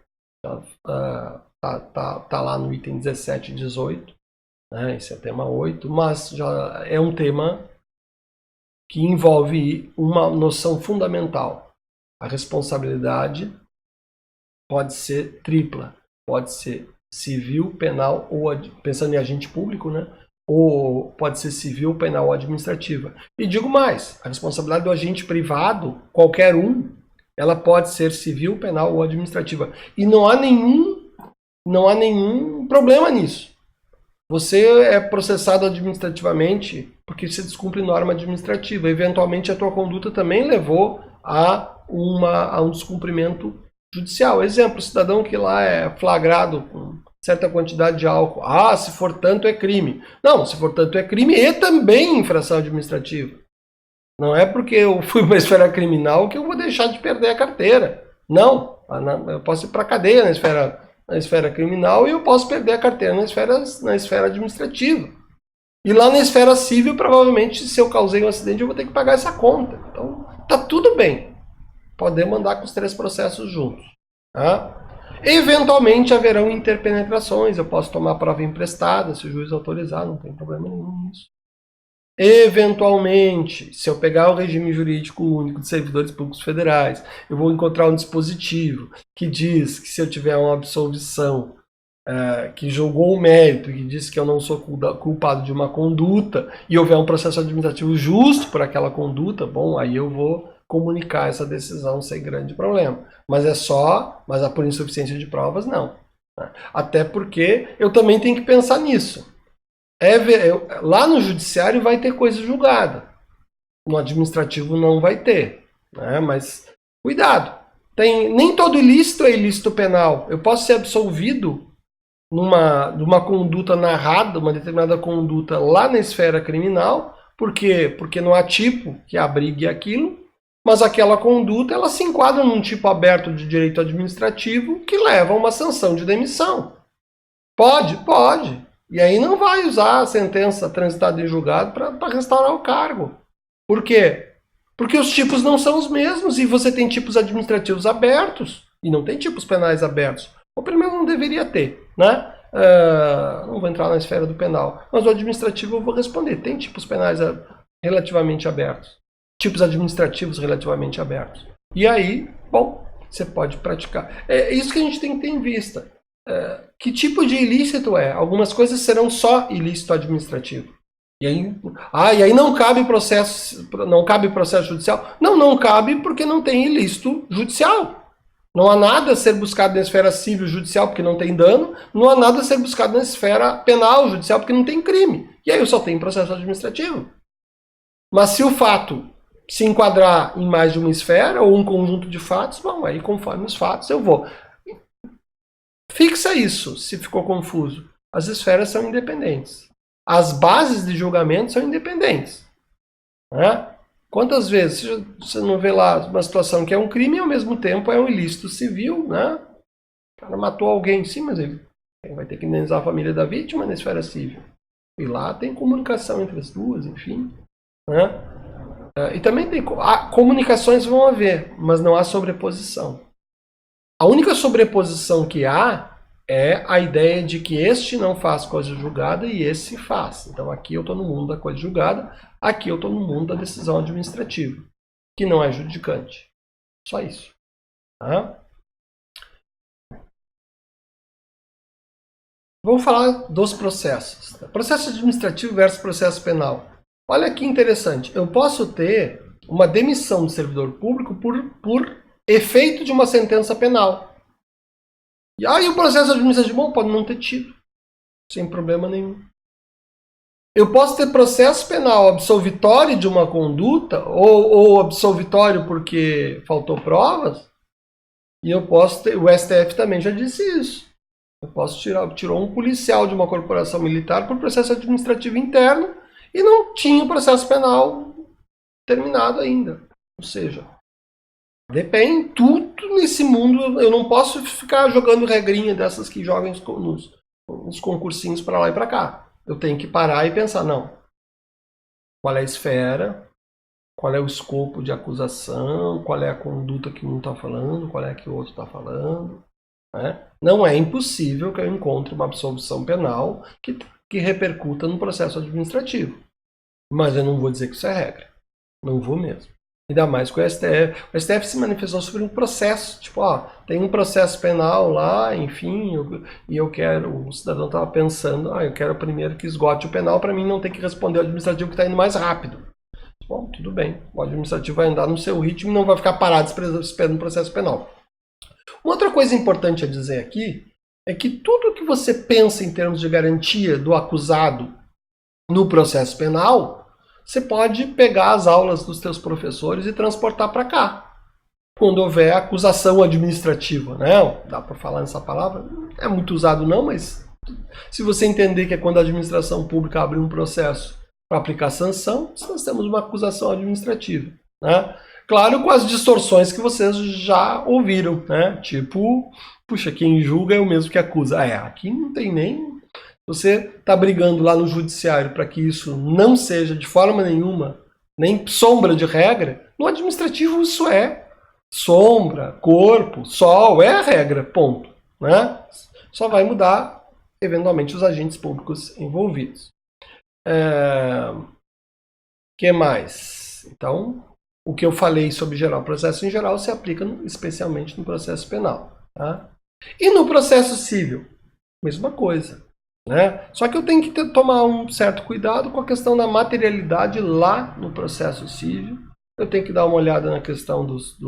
tá lá no item 17 e 18. Né? Esse é o tema 8, mas já é um tema que envolve uma noção fundamental. A responsabilidade pode ser tripla. Pode ser civil, penal ou pensando em agente público, né? Ou pode ser civil, penal ou administrativa. E digo mais, a responsabilidade do agente privado, qualquer um, ela pode ser civil, penal ou administrativa. E não há nenhum problema nisso. Você é processado administrativamente porque você descumpre norma administrativa. Eventualmente a tua conduta também levou a um descumprimento judicial. Exemplo, o cidadão que lá é flagrado com certa quantidade de álcool. Ah, se for tanto é crime. Não, se for tanto é crime e também infração administrativa. Não é porque eu fui para a esfera criminal que eu vou deixar de perder a carteira. Não, eu posso ir para a cadeia na esfera criminal e eu posso perder a carteira na esfera administrativa. E lá na esfera civil, provavelmente, se eu causei um acidente, eu vou ter que pagar essa conta. Então, tá tudo bem. Podemos andar com os 3 processos juntos. Tá? Eventualmente haverão interpenetrações, eu posso tomar prova emprestada, se o juiz autorizar, não tem problema nenhum nisso. Eventualmente, se eu pegar o regime jurídico único de servidores públicos federais, eu vou encontrar um dispositivo que diz que se eu tiver uma absolvição que julgou o mérito, que diz que eu não sou culpado de uma conduta, e houver um processo administrativo justo por aquela conduta, bom, aí eu vou comunicar essa decisão sem grande problema. Mas por insuficiência de provas, não. Até porque eu também tenho que pensar nisso. Lá no judiciário vai ter coisa julgada. No administrativo não vai ter. Né? Mas cuidado. Nem todo ilícito é ilícito penal. Eu posso ser absolvido numa conduta narrada, uma determinada conduta lá na esfera criminal. Por quê? Porque não há tipo que abrigue aquilo. Mas aquela conduta ela se enquadra num tipo aberto de direito administrativo que leva a uma sanção de demissão. Pode. E aí não vai usar a sentença transitada em julgado para restaurar o cargo. Por quê? Porque os tipos não são os mesmos e você tem tipos administrativos abertos e não tem tipos penais abertos. Ou pelo menos não deveria ter, né? Não vou entrar na esfera do penal, mas o administrativo eu vou responder. Tem tipos penais relativamente abertos. Tipos administrativos relativamente abertos. E aí, bom, você pode praticar. É isso que a gente tem que ter em vista. Que tipo de ilícito é? Algumas coisas serão só ilícito administrativo. E aí não cabe processo judicial? Não cabe porque não tem ilícito judicial. Não há nada a ser buscado na esfera civil judicial porque não tem dano, não há nada a ser buscado na esfera penal judicial porque não tem crime. E aí eu só tenho processo administrativo. Mas se o fato se enquadrar em mais de uma esfera ou um conjunto de fatos, bom, aí conforme os fatos eu vou. Fixa isso, se ficou confuso. As esferas são independentes. As bases de julgamento são independentes. Né? Quantas vezes você não vê lá uma situação que é um crime e ao mesmo tempo é um ilícito civil, né? O cara matou alguém, sim, mas ele vai ter que indenizar a família da vítima na esfera civil. E lá tem comunicação entre as duas, enfim. Né? E também tem comunicações vão haver, mas não há sobreposição. A única sobreposição que há é a ideia de que este não faz coisa julgada e esse faz. Então aqui eu estou no mundo da coisa julgada, aqui eu estou no mundo da decisão administrativa, que não é judicante. Só isso. Tá? Vamos falar dos processos. Processo administrativo versus processo penal. Olha que interessante. Eu posso ter uma demissão do servidor público por efeito de uma sentença penal. E aí o processo administrativo bom, pode não ter tido, sem problema nenhum. Eu posso ter processo penal absolvitório de uma conduta, ou absolvitório porque faltou provas, e eu posso ter, o STF também já disse isso. Eu posso tirou um policial de uma corporação militar por processo administrativo interno e não tinha o processo penal terminado ainda. Ou seja, depende, tudo nesse mundo, eu não posso ficar jogando regrinha dessas que jogam nos concursinhos para lá e para cá. Eu tenho que parar e pensar, não, qual é a esfera, qual é o escopo de acusação, qual é a conduta que um está falando, qual é a que o outro está falando. Né? Não é impossível que eu encontre uma absolvição penal que repercuta no processo administrativo. Mas eu não vou dizer que isso é regra. Não vou mesmo. Ainda mais com o STF. O STF se manifestou sobre um processo. Tipo, tem um processo penal lá, enfim, o cidadão estava pensando, eu quero primeiro que esgote o penal para mim não ter que responder ao administrativo que está indo mais rápido. Bom, tudo bem. O administrativo vai andar no seu ritmo e não vai ficar parado esperando o processo penal. Uma outra coisa importante a dizer aqui é que tudo que você pensa em termos de garantia do acusado no processo penal, você pode pegar as aulas dos seus professores e transportar para cá. Quando houver acusação administrativa, né? Dá para falar nessa palavra? É muito usado não, mas se você entender que é quando a administração pública abre um processo para aplicar sanção, nós temos uma acusação administrativa, né? Claro, com as distorções que vocês já ouviram, né? Tipo, puxa, quem julga é o mesmo que acusa. Aqui não tem nem... Você está brigando lá no judiciário para que isso não seja de forma nenhuma, nem sombra de regra. No administrativo isso é sombra, corpo, sol, é a regra, ponto. né? Só vai mudar, eventualmente, os agentes públicos envolvidos. Que mais? Então, o que eu falei sobre geral processo em geral se aplica especialmente no processo penal. Tá? E no processo civil, mesma coisa. Né? Só que eu tenho que tomar um certo cuidado com a questão da materialidade lá no processo civil. Eu tenho que dar uma olhada na questão dos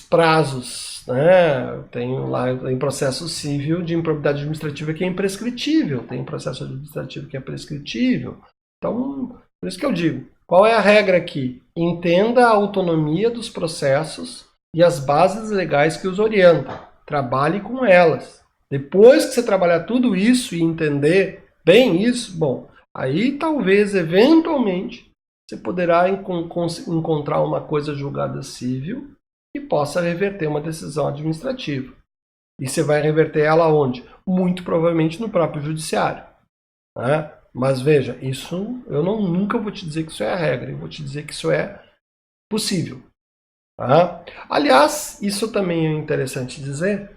prazos. Né? Eu tenho lá em processo civil de improbidade administrativa que é imprescritível. Tem processo administrativo que é prescritível. Então, por isso que eu digo, qual é a regra aqui? Entenda a autonomia dos processos e as bases legais que os orientam. Trabalhe com elas. Depois que você trabalhar tudo isso e entender bem isso, bom, aí talvez, eventualmente, você poderá encontrar uma coisa julgada civil que possa reverter uma decisão administrativa. E você vai reverter ela onde? Muito provavelmente no próprio judiciário. Né? Mas veja, isso eu nunca vou te dizer que isso é a regra, eu vou te dizer que isso é possível. Tá? Aliás, isso também é interessante dizer,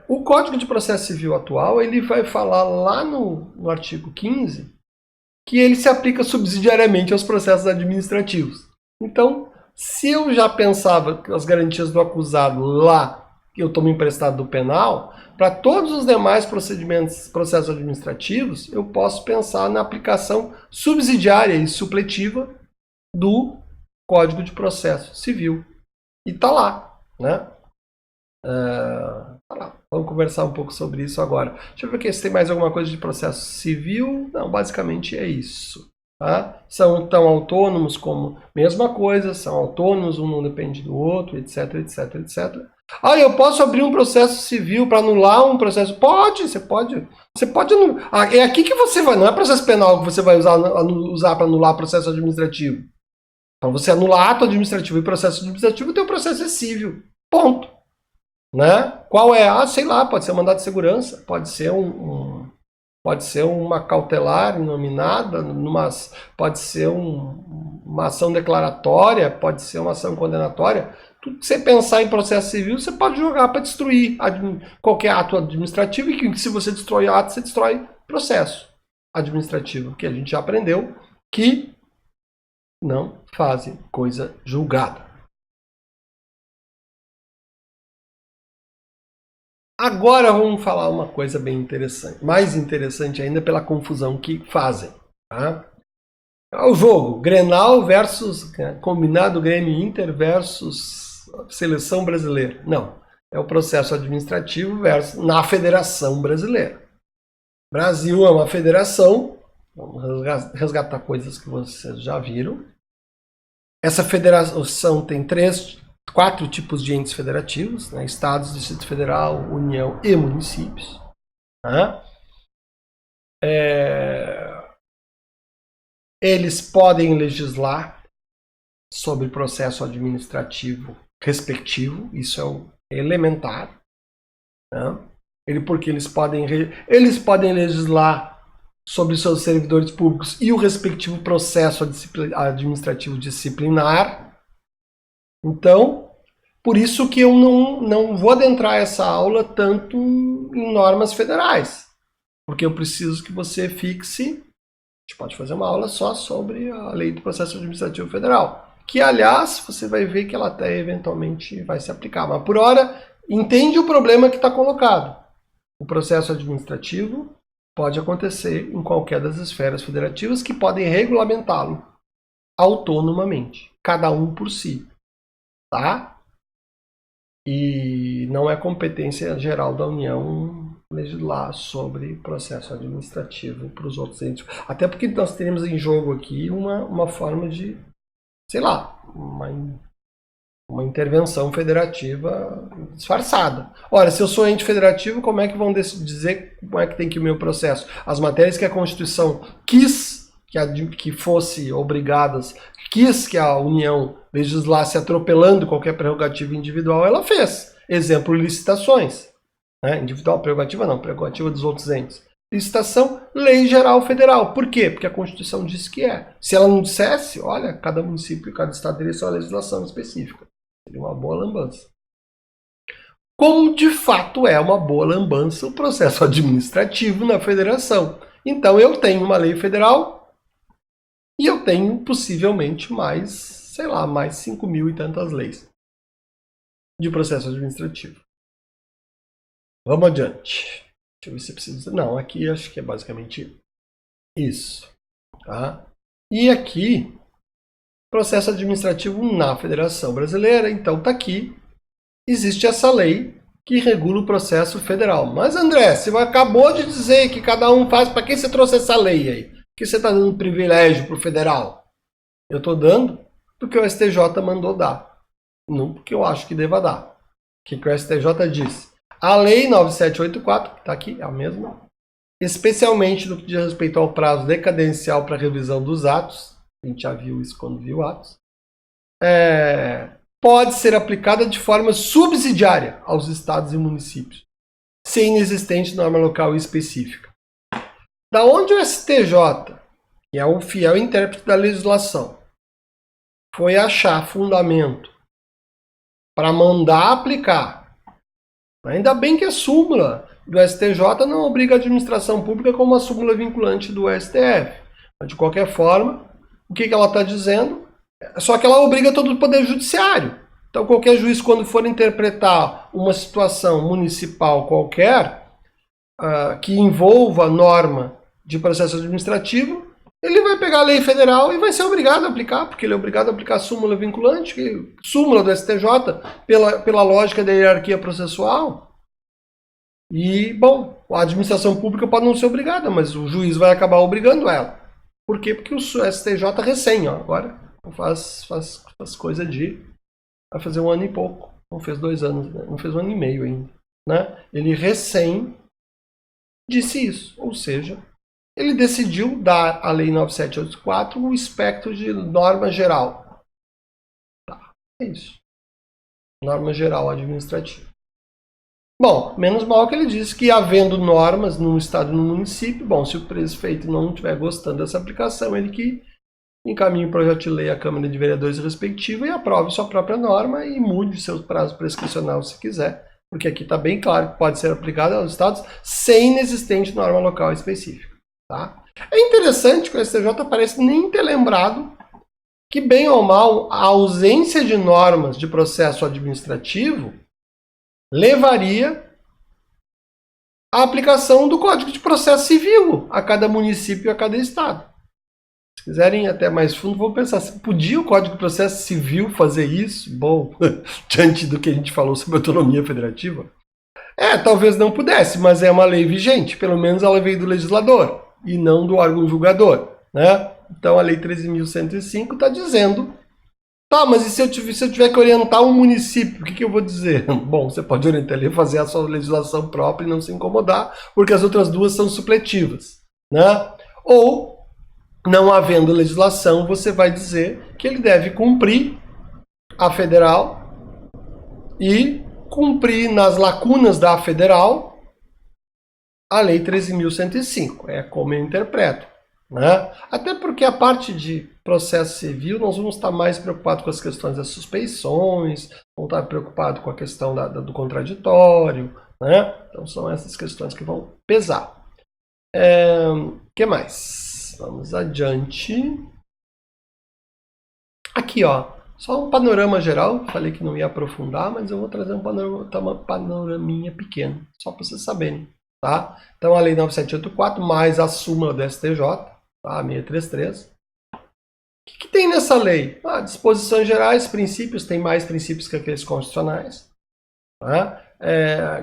o Código de Processo Civil atual ele vai falar lá no artigo 15 que ele se aplica subsidiariamente aos processos administrativos. Então, se eu já pensava que as garantias do acusado lá, que eu tomo emprestado do penal, para todos os demais processos administrativos, eu posso pensar na aplicação subsidiária e supletiva do Código de Processo Civil. E tá lá, né? Tá lá. Vamos conversar um pouco sobre isso agora. Deixa eu ver aqui se tem mais alguma coisa de processo civil. Não, basicamente é isso. Tá? São tão autônomos como mesma coisa, são autônomos, um não depende do outro, etc, etc, etc. Ah, eu posso abrir um processo civil para anular um processo? Pode, você pode. Você pode anular. Ah, é aqui que você vai, não é processo penal que você vai usar para anular processo administrativo. Para você anular ato administrativo e processo administrativo, o teu processo é civil. Ponto. Né? Qual é? Ah, sei lá, pode ser um mandado de segurança, pode ser pode ser uma cautelar inominada, pode ser uma ação declaratória, pode ser uma ação condenatória. Tudo que você pensar em processo civil, você pode jogar para destruir qualquer ato administrativo, e que se você destrói ato, você destrói processo administrativo, que a gente já aprendeu que não fazem coisa julgada. Agora vamos falar uma coisa bem interessante, mais interessante ainda pela confusão que fazem. Tá? O jogo, Grenal versus, combinado Grêmio Inter versus Seleção Brasileira. Não, é o processo administrativo na Federação Brasileira. Brasil é uma federação, vamos resgatar coisas que vocês já viram. Essa federação tem 4 tipos de entes federativos, né? Estados, Distrito Federal, União e municípios. Né? Eles podem legislar sobre processo administrativo respectivo, isso é elementar. Né? Porque eles podem legislar sobre seus servidores públicos e o respectivo processo administrativo disciplinar. Então, por isso que eu não vou adentrar essa aula tanto em normas federais, porque eu preciso que você fixe. A gente pode fazer uma aula só sobre a Lei do Processo Administrativo Federal, que, aliás, você vai ver que ela até eventualmente vai se aplicar. Mas, por hora, entende o problema que está colocado. O processo administrativo pode acontecer em qualquer das esferas federativas que podem regulamentá-lo autonomamente, cada um por si. Tá? E não é competência geral da União legislar sobre processo administrativo para os outros entes. Até porque nós teríamos em jogo aqui uma forma de, sei lá, uma intervenção federativa disfarçada. Ora, se eu sou ente federativo, como é que vão dizer como é que tem que ir o meu processo? As matérias que a Constituição quis que fosse obrigadas, quis que a União legislasse atropelando qualquer prerrogativa individual, ela fez. Exemplo, licitações. Né? Individual, prerrogativa não, prerrogativa dos outros entes. Licitação, lei geral federal. Por quê? Porque a Constituição diz que é. Se ela não dissesse, olha, cada município e cada estado teria sua legislação específica. Seria uma boa lambança. como de fato é uma boa lambança o processo administrativo na federação. Então eu tenho uma lei federal e eu tenho possivelmente mais, sei lá, mais 5.000 e tantas leis de processo administrativo. Vamos adiante. Deixa eu ver se precisa. Não, aqui acho que é basicamente isso. Tá? E aqui, processo administrativo na Federação Brasileira, então tá aqui. Existe essa lei que regula o processo federal. Mas André, você acabou de dizer que cada um faz. Para que você trouxe essa lei aí? Por que você está dando privilégio para o federal? Eu estou dando porque o STJ mandou dar. Não porque eu acho que deva dar. O que o STJ disse? A lei 9784, que está aqui, é a mesma, especialmente no que diz respeito ao prazo decadencial para revisão dos atos, a gente já viu isso quando viu atos, pode ser aplicada de forma subsidiária aos estados e municípios, sem inexistente norma local específica. Da onde o STJ, que é o fiel intérprete da legislação, foi achar fundamento para mandar aplicar? Ainda bem que a súmula do STJ não obriga a administração pública como uma súmula vinculante do STF. Mas, de qualquer forma, o que ela está dizendo? Só que ela obriga todo o poder judiciário. Então, qualquer juiz, quando for interpretar uma situação municipal qualquer, que envolva norma de processo administrativo, ele vai pegar a lei federal e vai ser obrigado a aplicar, porque ele é obrigado a aplicar a súmula vinculante, súmula do STJ, pela lógica da hierarquia processual. E, bom, a administração pública pode não ser obrigada, mas o juiz vai acabar obrigando ela. Por quê? Porque o STJ recém, agora faz coisa de... vai fazer 1 ano e pouco. Não fez 2 anos, não fez 1 ano e meio ainda. Né? Ele recém disse isso, ou seja, ele decidiu dar à Lei 9784 o espectro de norma geral. Tá, é isso. Norma geral administrativa. Bom, menos mal que ele disse que, havendo normas no estado e no município, bom, se o prefeito não estiver gostando dessa aplicação, ele que encaminhe o projeto de lei à Câmara de Vereadores respectiva e aprove sua própria norma e mude seu prazo prescricional se quiser, porque aqui está bem claro que pode ser aplicado aos estados sem inexistente norma local específica. Tá? É interessante que o STJ parece nem ter lembrado que, bem ou mal, a ausência de normas de processo administrativo levaria à aplicação do Código de Processo Civil a cada município e a cada estado. Se quiserem ir até mais fundo, vou pensar, se podia o Código de Processo Civil fazer isso? Bom, diante do que a gente falou sobre autonomia federativa. Talvez não pudesse, mas é uma lei vigente, pelo menos ela veio do legislador e não do órgão julgador, né? Então a Lei 13.105 está dizendo, tá, mas e se eu tiver que orientar um município, o que eu vou dizer? Bom, você pode orientar ele a fazer a sua legislação própria e não se incomodar, porque as outras duas são supletivas, né? Ou, não havendo legislação, você vai dizer que ele deve cumprir a federal e cumprir nas lacunas da federal a Lei 13.105. É como eu interpreto. Né? Até porque a parte de processo civil nós vamos estar mais preocupados com as questões das suspeições, vamos estar preocupados com a questão do contraditório. Né? Então são essas questões que vão pesar. Que mais? Vamos adiante. Aqui, ó, só um panorama geral. Falei que não ia aprofundar, mas eu vou trazer um panoraminha pequeno, só para vocês saberem. Tá? Então, a Lei 9784 mais a súmula do STJ, tá? 633. O que tem nessa lei? Disposições gerais, princípios, tem mais princípios que aqueles constitucionais. Tá?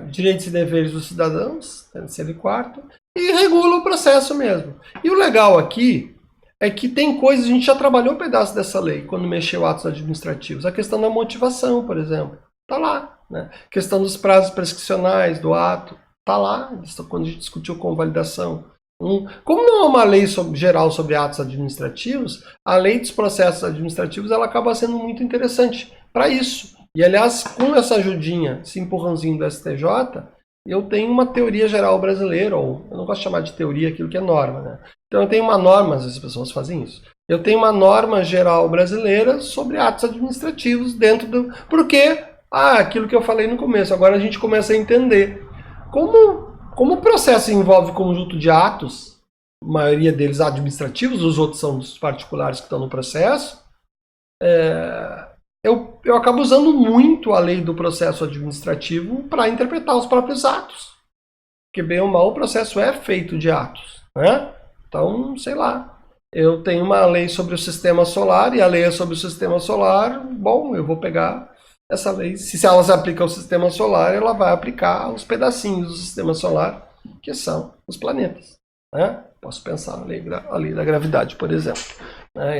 Direitos e deveres dos cidadãos, terceiro e quarto, e regula o processo mesmo. E o legal aqui é que tem coisas, a gente já trabalhou um pedaço dessa lei quando mexeu atos administrativos. A questão da motivação, por exemplo, está lá. Né? A questão dos prazos prescricionais do ato, está lá, quando a gente discutiu convalidação. Como não é uma lei geral sobre atos administrativos, a lei dos processos administrativos ela acaba sendo muito interessante para isso. E, aliás, com essa ajudinha, esse empurrãozinho do STJ, eu tenho uma teoria geral brasileira, ou eu não gosto de chamar de teoria aquilo que é norma. Né? Então eu tenho uma norma, às vezes as pessoas fazem isso, eu tenho uma norma geral brasileira sobre atos administrativos dentro do... Por quê? aquilo que eu falei no começo, agora a gente começa a entender. Como o processo envolve conjunto de atos, a maioria deles administrativos, os outros são os particulares que estão no processo, eu acabo usando muito a lei do processo administrativo para interpretar os próprios atos. Porque, bem ou mal, o processo é feito de atos, né? Então, sei lá, eu tenho uma lei sobre o sistema solar e a lei é sobre o sistema solar, bom, eu vou pegar essa lei, se ela se aplica ao sistema solar, ela vai aplicar os pedacinhos do sistema solar, que são os planetas, né? Posso pensar na lei da gravidade, por exemplo, né?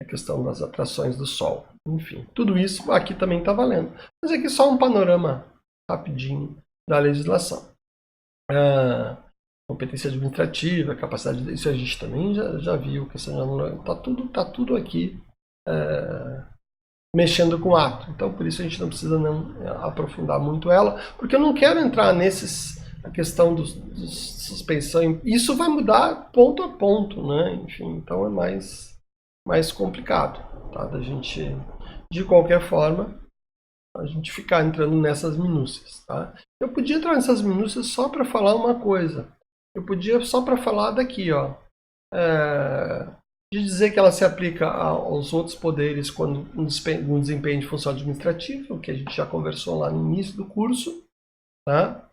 A questão das atrações do Sol, enfim, tudo isso aqui também está valendo. Mas aqui só um panorama rapidinho da legislação. Competência administrativa, capacidade, isso a gente também já viu, que tá tudo aqui mexendo com o ato. Então, por isso a gente não precisa não aprofundar muito ela, porque eu não quero entrar a questão dos suspensão. Isso vai mudar ponto a ponto, né? Enfim, então é mais complicado, tá? Da gente, de qualquer forma, a gente ficar entrando nessas minúcias, tá? Eu podia entrar nessas minúcias só para falar uma coisa. Eu podia só para falar daqui, ó, de dizer que ela se aplica aos outros poderes quando no desempenho de função administrativa, o que a gente já conversou lá no início do curso, tá?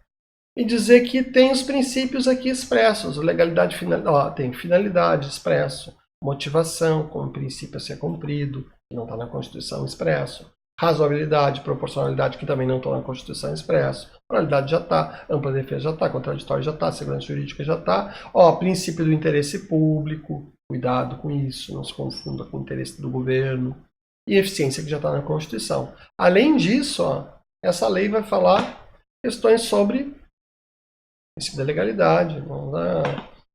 E dizer que tem os princípios aqui expressos, legalidade, tem finalidade expresso, motivação como princípio a ser cumprido, que não está na Constituição expresso, razoabilidade, proporcionalidade, que também não estão na Constituição expresso, moralidade já está, ampla defesa já está, contraditório já está, segurança jurídica já está, princípio do interesse público, cuidado com isso, não se confunda com o interesse do governo, e eficiência, que já está na Constituição. Além disso, essa lei vai falar questões sobre princípio da legalidade,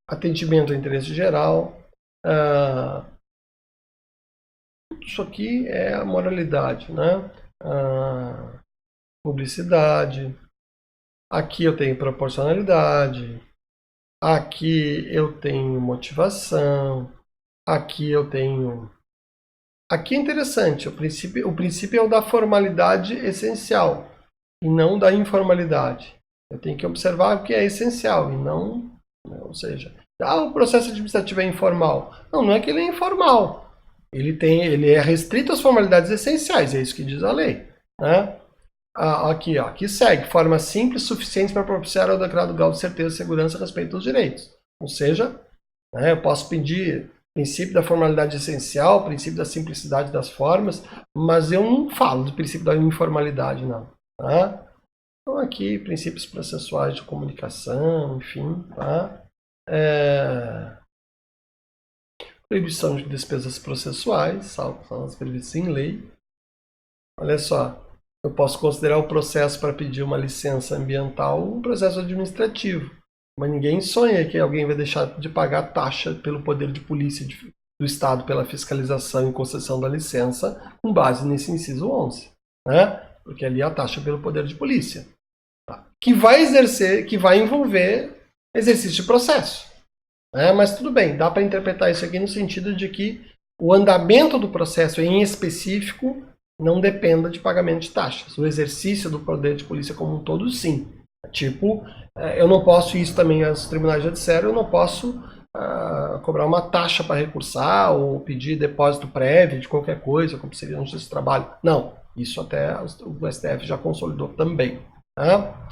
atendimento ao interesse geral, isso aqui é a moralidade, né? Publicidade. Aqui eu tenho proporcionalidade. Aqui eu tenho motivação. Aqui eu tenho... Aqui é interessante, o princípio é o da formalidade essencial e não da informalidade. Eu tenho que observar o que é essencial e não... Ou seja, o processo administrativo é informal. Não é que ele é informal. Ele é restrito às formalidades essenciais, é isso que diz a lei, né? Aqui segue, forma simples, suficiente para propiciar ao adequado grau de certeza e segurança a respeito dos direitos. Ou seja, né, eu posso pedir princípio da formalidade essencial, princípio da simplicidade das formas, mas eu não falo do princípio da informalidade, não. Tá? Então aqui, princípios processuais de comunicação, enfim, tá? Proibição de despesas processuais, são as previstas em lei. Olha só, eu posso considerar o processo para pedir uma licença ambiental um processo administrativo, mas ninguém sonha que alguém vai deixar de pagar taxa pelo poder de polícia do Estado pela fiscalização e concessão da licença com base nesse inciso 11, né? Porque ali é a taxa pelo poder de polícia, tá? Que vai envolver exercício de processo. Mas tudo bem, dá para interpretar isso aqui no sentido de que o andamento do processo em específico não dependa de pagamento de taxas. O exercício do poder de polícia como um todo, sim. Tipo, eu não posso, isso também os tribunais já disseram, eu não posso cobrar uma taxa para recursar ou pedir depósito prévio de qualquer coisa, como seria no justiça do trabalho. Não, isso até o STF já consolidou também. Tá?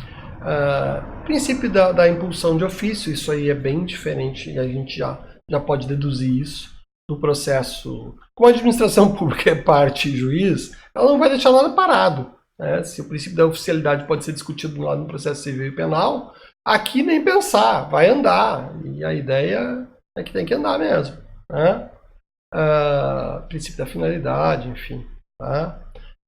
Princípio da impulsão de ofício, isso aí é bem diferente e a gente já pode deduzir isso do processo. Como a administração pública é parte e juiz, ela não vai deixar nada parado, né? Se o princípio da oficialidade pode ser discutido lá no processo civil e penal, aqui nem pensar, vai andar. E a ideia é que tem que andar mesmo, né? Princípio da finalidade, enfim. Tá?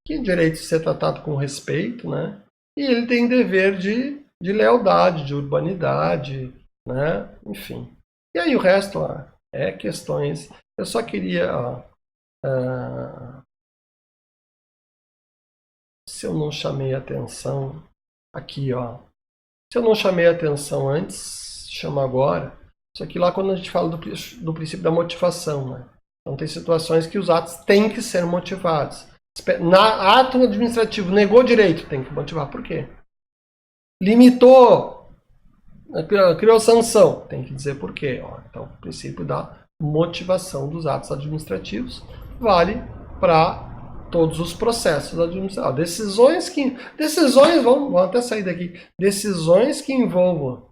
Que direito de ser tratado com respeito, né? E ele tem dever de lealdade, de urbanidade, né? Enfim. E aí o resto é questões. Eu só queria... se eu não chamei atenção aqui, se eu não chamei atenção antes, chamo agora. Isso aqui lá quando a gente fala do princípio da motivação, né? Então tem situações que os atos têm que ser motivados. Ato administrativo, negou direito, tem que motivar por quê. Limitou, criou sanção, tem que dizer por quê. Então, o princípio da motivação dos atos administrativos vale para todos os processos administrativos. Decisões, vamos até sair daqui, decisões que envolvam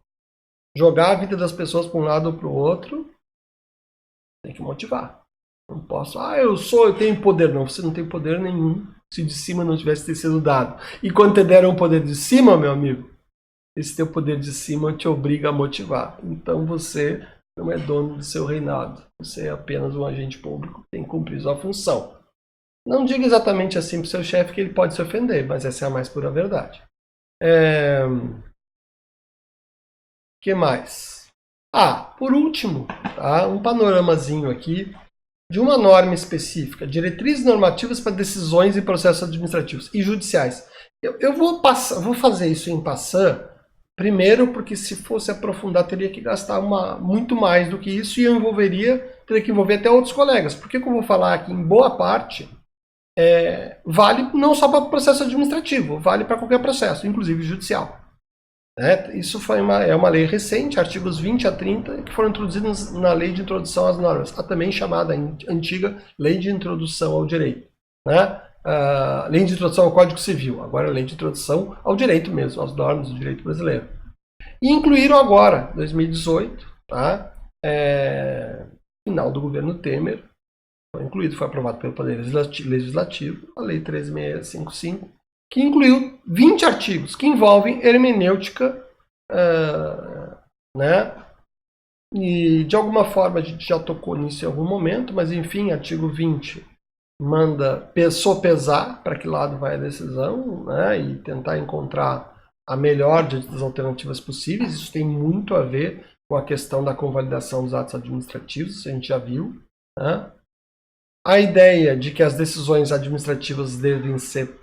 jogar a vida das pessoas para um lado ou para o outro, tem que motivar. Não posso, eu tenho poder. Não, você não tem poder nenhum se de cima não tivesse sido dado. E quando te deram o poder de cima, meu amigo, esse teu poder de cima te obriga a motivar. Então você não é dono do seu reinado. Você é apenas um agente público que tem que cumprir sua função. Não diga exatamente assim para o seu chefe que ele pode se ofender, mas essa é a mais pura verdade. Que mais? Por último, tá? Um panoramazinho aqui de uma norma específica, diretrizes normativas para decisões e processos administrativos e judiciais. Eu vou fazer isso em passant, primeiro porque se fosse aprofundar teria que gastar muito mais do que isso e eu teria que envolver até outros colegas. Porque como eu vou falar aqui em boa parte, vale não só para processo administrativo, vale para qualquer processo, inclusive judicial. Isso é uma lei recente, artigos 20 a 30, que foram introduzidos na Lei de Introdução às Normas, a também chamada antiga Lei de Introdução ao Direito. Lei de Introdução ao Código Civil, agora a Lei de Introdução ao Direito mesmo, às normas do direito brasileiro. E incluíram agora, 2018, final do governo Temer, foi aprovado pelo Poder Legislativo, a Lei 13.655, que incluiu 20 artigos que envolvem hermenêutica, e de alguma forma a gente já tocou nisso em algum momento, mas enfim, artigo 20 manda sopesar para que lado vai a decisão, e tentar encontrar a melhor das alternativas possíveis. Isso tem muito a ver com a questão da convalidação dos atos administrativos, isso a gente já viu. A ideia de que as decisões administrativas devem ser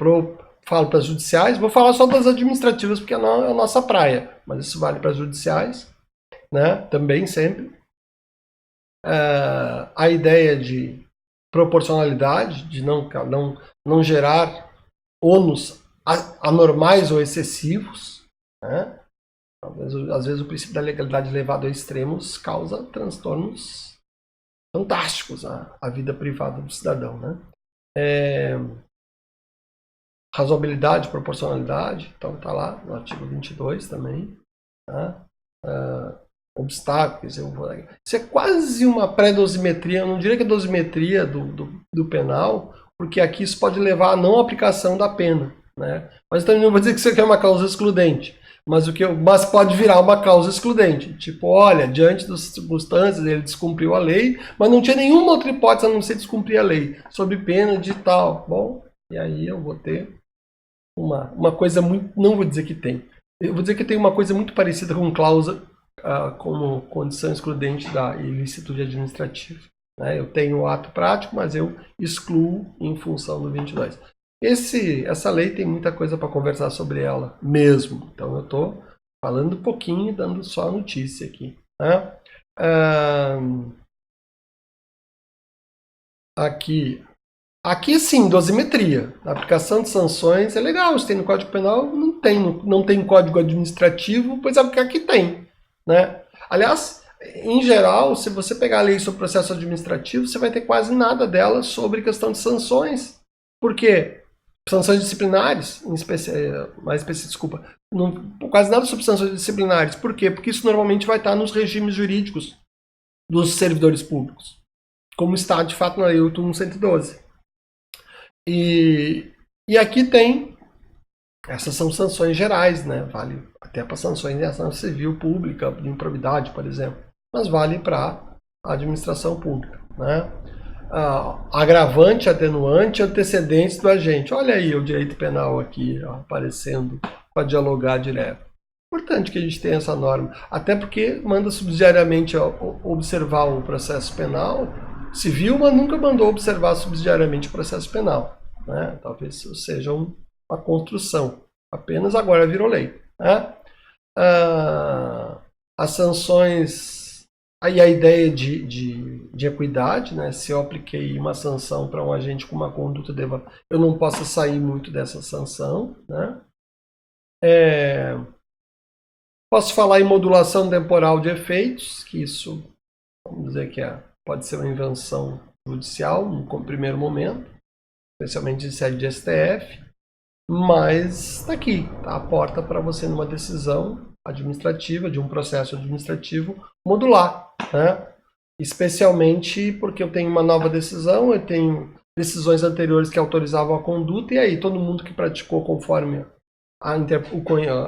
falo para as judiciais, vou falar só das administrativas porque não é a nossa praia, mas isso vale para as judiciais, também sempre. A ideia de proporcionalidade, de não gerar ônus anormais ou excessivos. Às vezes o princípio da legalidade levado a extremos causa transtornos fantásticos à vida privada do cidadão. Razoabilidade, proporcionalidade, então está lá no artigo 22 também. Obstáculos, isso é quase uma pré-dosimetria, eu não diria que é dosimetria do penal, porque aqui isso pode levar à não aplicação da pena. Mas também não vou dizer que isso aqui é uma causa excludente, mas pode virar uma causa excludente. Tipo, olha, diante das circunstâncias, ele descumpriu a lei, mas não tinha nenhuma outra hipótese a não ser descumprir a lei, sob pena de tal. Bom, e aí eu vou ter uma coisa muito... Não vou dizer que tem. Eu vou dizer que tem uma coisa muito parecida com cláusula como condição excludente da ilicitude administrativa. Eu tenho o ato prático, mas eu excluo em função do 22. Essa lei tem muita coisa para conversar sobre ela mesmo. Então eu estou falando um pouquinho, dando só a notícia aqui. Aqui sim, dosimetria. A aplicação de sanções é legal, isso tem no Código Penal, não tem Código Administrativo, pois é porque aqui tem. Aliás, em geral, se você pegar a lei sobre processo administrativo, você vai ter quase nada dela sobre questão de sanções. Por quê? Sanções disciplinares, quase nada sobre sanções disciplinares. Por quê? Porque isso normalmente vai estar nos regimes jurídicos dos servidores públicos, como está de fato na Lei 8.112. E aqui tem, essas são sanções gerais, vale até para sanções em ação civil pública, de improbidade, por exemplo, mas vale para a administração pública. Agravante, atenuante, antecedentes do agente. Olha aí o direito penal aqui aparecendo para dialogar direto. Importante que a gente tenha essa norma, até porque manda subsidiariamente observar o processo penal civil, mas nunca mandou observar subsidiariamente o processo penal. Talvez isso seja uma construção, apenas agora virou lei. As sanções, aí a ideia de de equidade, né? Se eu apliquei uma sanção para um agente com uma conduta, eu não posso sair muito dessa sanção, né? Posso falar em modulação temporal de efeitos, que isso, vamos dizer que pode ser uma invenção judicial no primeiro momento, especialmente de sede de STF, mas está aqui, tá a porta para você, numa decisão administrativa, de um processo administrativo, modular, né? Especialmente porque eu tenho uma nova decisão, eu tenho decisões anteriores que autorizavam a conduta, e aí todo mundo que praticou conforme a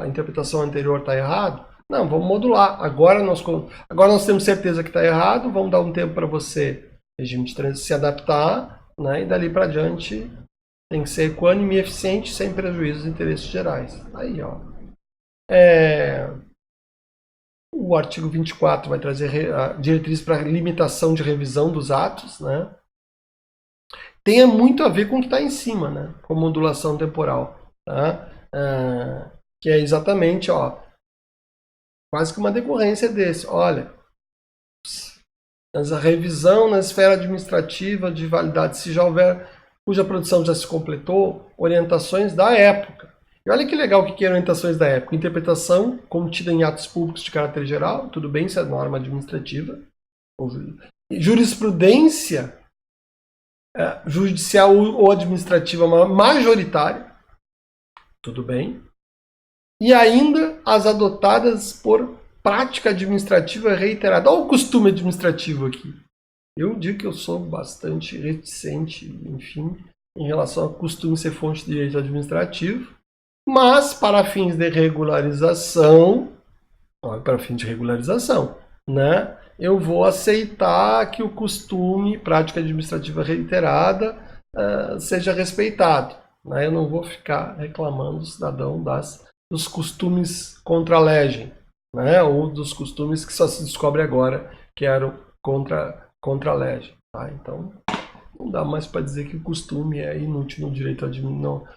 interpretação anterior está errado? Não, vamos modular. Agora nós temos certeza que está errado, vamos dar um tempo para você, regime de trânsito, se adaptar, né? E dali para diante tem que ser equânime e eficiente, sem prejuízo dos interesses gerais. Aí, ó. O artigo 24 vai trazer a diretriz para limitação de revisão dos atos, né? Tem muito a ver com o que está em cima, né? Com modulação temporal, tá? Que é exatamente, ó, quase que uma decorrência desse. Olha, a revisão na esfera administrativa de validade, se já houver, cuja produção já se completou, orientações da época. E olha que legal o que é orientações da época. Interpretação contida em atos públicos de caráter geral, tudo bem, isso é norma administrativa. Jurisprudência judicial ou administrativa majoritária, tudo bem. E ainda as adotadas por prática administrativa reiterada. Olha o costume administrativo aqui. Eu digo que eu sou bastante reticente, enfim, em relação ao costume ser fonte de direito administrativo, mas para fins de regularização, né, eu vou aceitar que o costume, prática administrativa reiterada, seja respeitado. Né? Eu não vou ficar reclamando do cidadão dos costumes contra a legem, né? Ou dos costumes que só se descobre agora que eram contra a legem. Tá? Então, não dá mais para dizer que o costume é inútil no direito administrativo,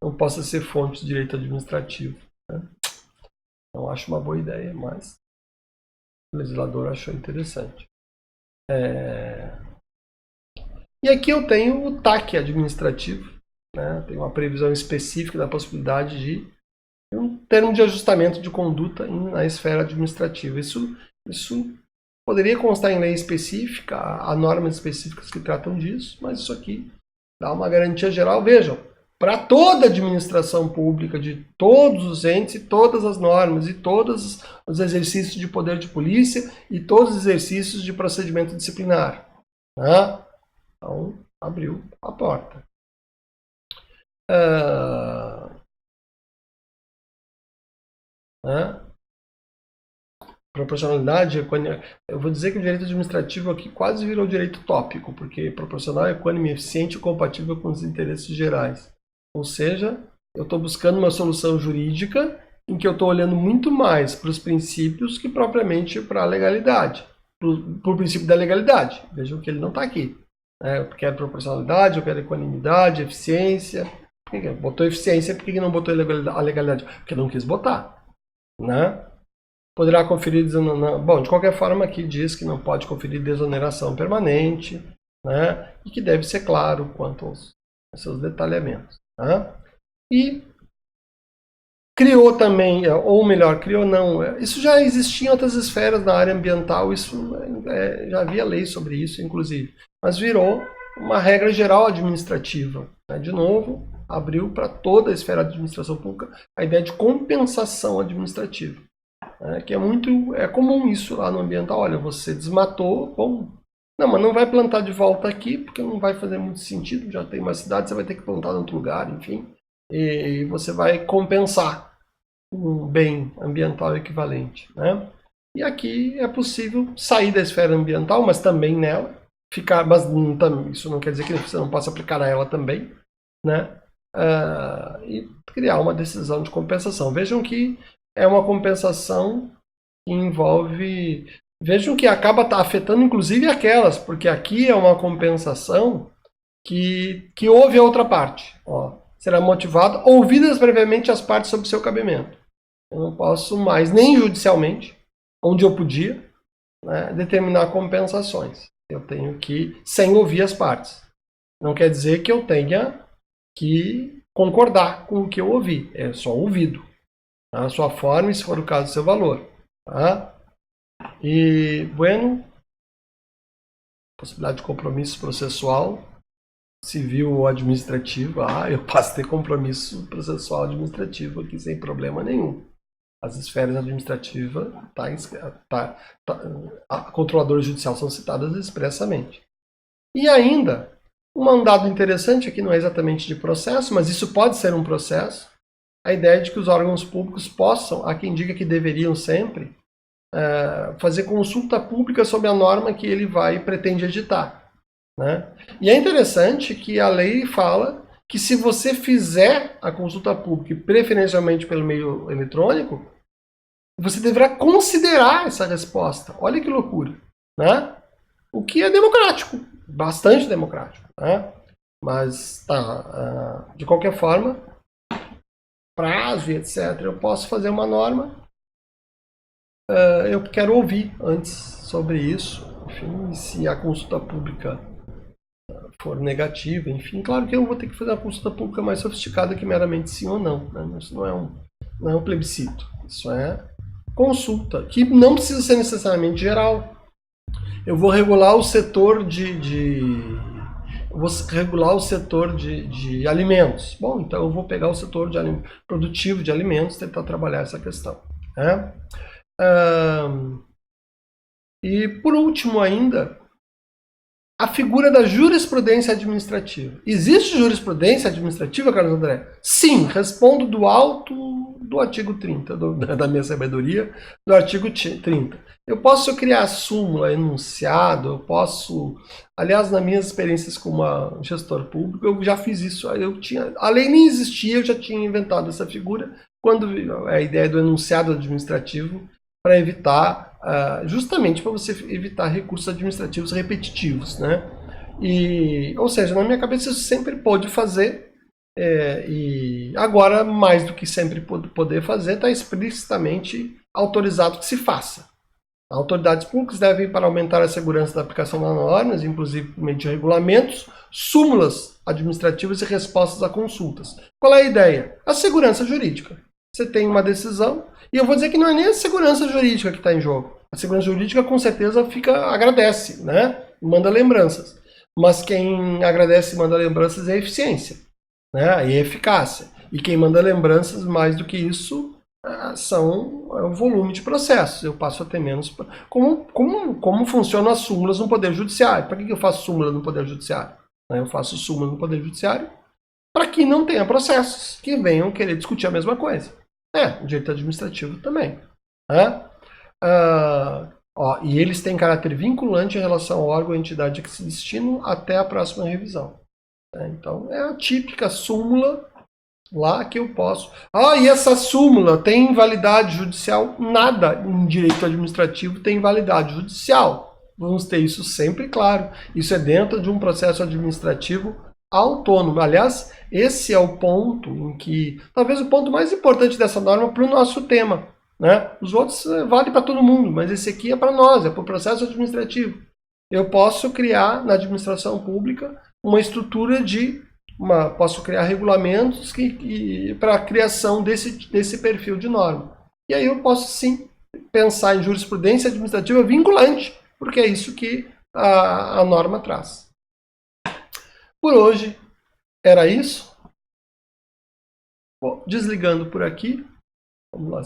não possa ser fonte de direito administrativo. Né? Não acho uma boa ideia, mas o legislador achou interessante. E aqui eu tenho o TAC administrativo, né? Tem uma previsão específica da possibilidade de um termo de ajustamento de conduta na esfera administrativa. Isso poderia constar em lei específica, há normas específicas que tratam disso, mas isso aqui dá uma garantia geral. Vejam, para toda a administração pública, de todos os entes, e todas as normas, e todos os exercícios de poder de polícia, e todos os exercícios de procedimento disciplinar. Tá? Então, abriu a porta. Proporcionalidade, eu vou dizer que o direito administrativo aqui quase virou direito tópico, porque proporcional, equânime, eficiente e compatível com os interesses gerais. Ou seja, eu estou buscando uma solução jurídica em que eu estou olhando muito mais para os princípios que propriamente para a legalidade, para o princípio da legalidade. Vejam que ele não está aqui. Eu quero proporcionalidade, eu quero equanimidade, eficiência. Por que botou eficiência? Por que não botou a legalidade? Porque não quis botar. Né? Poderá conferir... Bom, de qualquer forma, aqui diz que não pode conferir desoneração permanente, né? E que deve ser claro quanto aos seus detalhamentos. Tá? E criou também, ou melhor, criou não, isso já existia em outras esferas na área ambiental, isso já havia lei sobre isso, inclusive, mas virou uma regra geral administrativa. Né? De novo, abriu para toda a esfera de administração pública a ideia de compensação administrativa. Que é comum isso lá no ambiental. Olha, você desmatou, bom, não, mas não vai plantar de volta aqui, porque não vai fazer muito sentido, já tem uma cidade, você vai ter que plantar em outro lugar, enfim, e você vai compensar um bem ambiental equivalente. Né? E aqui é possível sair da esfera ambiental, mas também nela, mas isso não quer dizer que você não possa aplicar a ela também, né? E criar uma decisão de compensação. Vejam que é uma compensação que envolve... Vejam que acaba afetando inclusive aquelas, porque aqui é uma compensação que houve a outra parte. Ó, será motivado, ouvidas previamente as partes sobre seu cabimento. Eu não posso mais, nem judicialmente, onde eu podia, né, determinar compensações. Eu tenho que, sem ouvir as partes. Não quer dizer que eu tenha que concordar com o que eu ouvi. É só ouvido. Tá? A sua forma e, se for o caso, seu valor. Tá? E, bueno, possibilidade de compromisso processual, civil ou administrativo. Eu posso ter compromisso processual administrativo aqui sem problema nenhum. As esferas administrativas, a controladora judicial são citadas expressamente. E ainda, um dado interessante aqui, não é exatamente de processo, mas isso pode ser um processo, a ideia de que os órgãos públicos possam, há quem diga que deveriam sempre, fazer consulta pública sobre a norma que ele pretende editar. Né? E é interessante que a lei fala que se você fizer a consulta pública, preferencialmente pelo meio eletrônico, você deverá considerar essa resposta. Olha que loucura. Né? O que é democrático, bastante democrático. Né? Mas, de qualquer forma, prazo, etc., eu posso fazer uma norma. Eu quero ouvir antes sobre isso. Enfim, se a consulta pública for negativa, enfim, claro que eu vou ter que fazer uma consulta pública mais sofisticada que meramente sim ou não. Né? Isso não é um plebiscito. Isso é consulta, que não precisa ser necessariamente geral. Eu vou regular o setor de alimentos. Bom, então eu vou pegar o setor produtivo de alimentos e tentar trabalhar essa questão. Né? E por último ainda, a figura da jurisprudência administrativa. Existe jurisprudência administrativa, Carlos André? Sim, respondo do alto do artigo 30, da minha sabedoria, do artigo 30. Eu posso criar súmula, enunciado, eu posso... Aliás, nas minhas experiências como gestor público, eu já fiz isso. A lei nem existia, eu já tinha inventado essa figura, quando a ideia do enunciado administrativo, para evitar, justamente para você evitar recursos administrativos repetitivos. Né? Ou seja, na minha cabeça isso sempre pôde fazer, e agora, mais do que sempre poder fazer, está explicitamente autorizado que se faça. Autoridades públicas devem, para aumentar a segurança da aplicação das normas, inclusive por meio de regulamentos, súmulas administrativas e respostas a consultas. Qual é a ideia? A segurança jurídica. Você tem uma decisão, e eu vou dizer que não é nem a segurança jurídica que está em jogo. A segurança jurídica, com certeza, agradece, né? Manda lembranças. Mas quem agradece e manda lembranças é a eficiência, né? E a eficácia. E quem manda lembranças, mais do que isso, é o volume de processos. Eu passo a ter menos... Como funcionam as súmulas no Poder Judiciário? Para que eu faço súmula no Poder Judiciário? Eu faço súmula no Poder Judiciário para que não tenha processos que venham querer discutir a mesma coisa. O direito administrativo também. E eles têm caráter vinculante em relação ao órgão ou entidade a que se destinam até a próxima revisão. Então, é a típica súmula lá que eu posso... e essa súmula tem validade judicial? Nada em direito administrativo tem validade judicial. Vamos ter isso sempre claro. Isso é dentro de um processo administrativo autônomo. Aliás, esse é o ponto em que... Talvez o ponto mais importante dessa norma para o nosso tema. Né? Os outros valem para todo mundo, mas esse aqui é para nós, é para o processo administrativo. Eu posso criar na administração pública uma estrutura posso criar regulamentos para a criação desse perfil de norma. E aí eu posso sim pensar em jurisprudência administrativa vinculante, porque é isso que a norma traz. Por hoje era isso. Desligando por aqui. Vamos lá,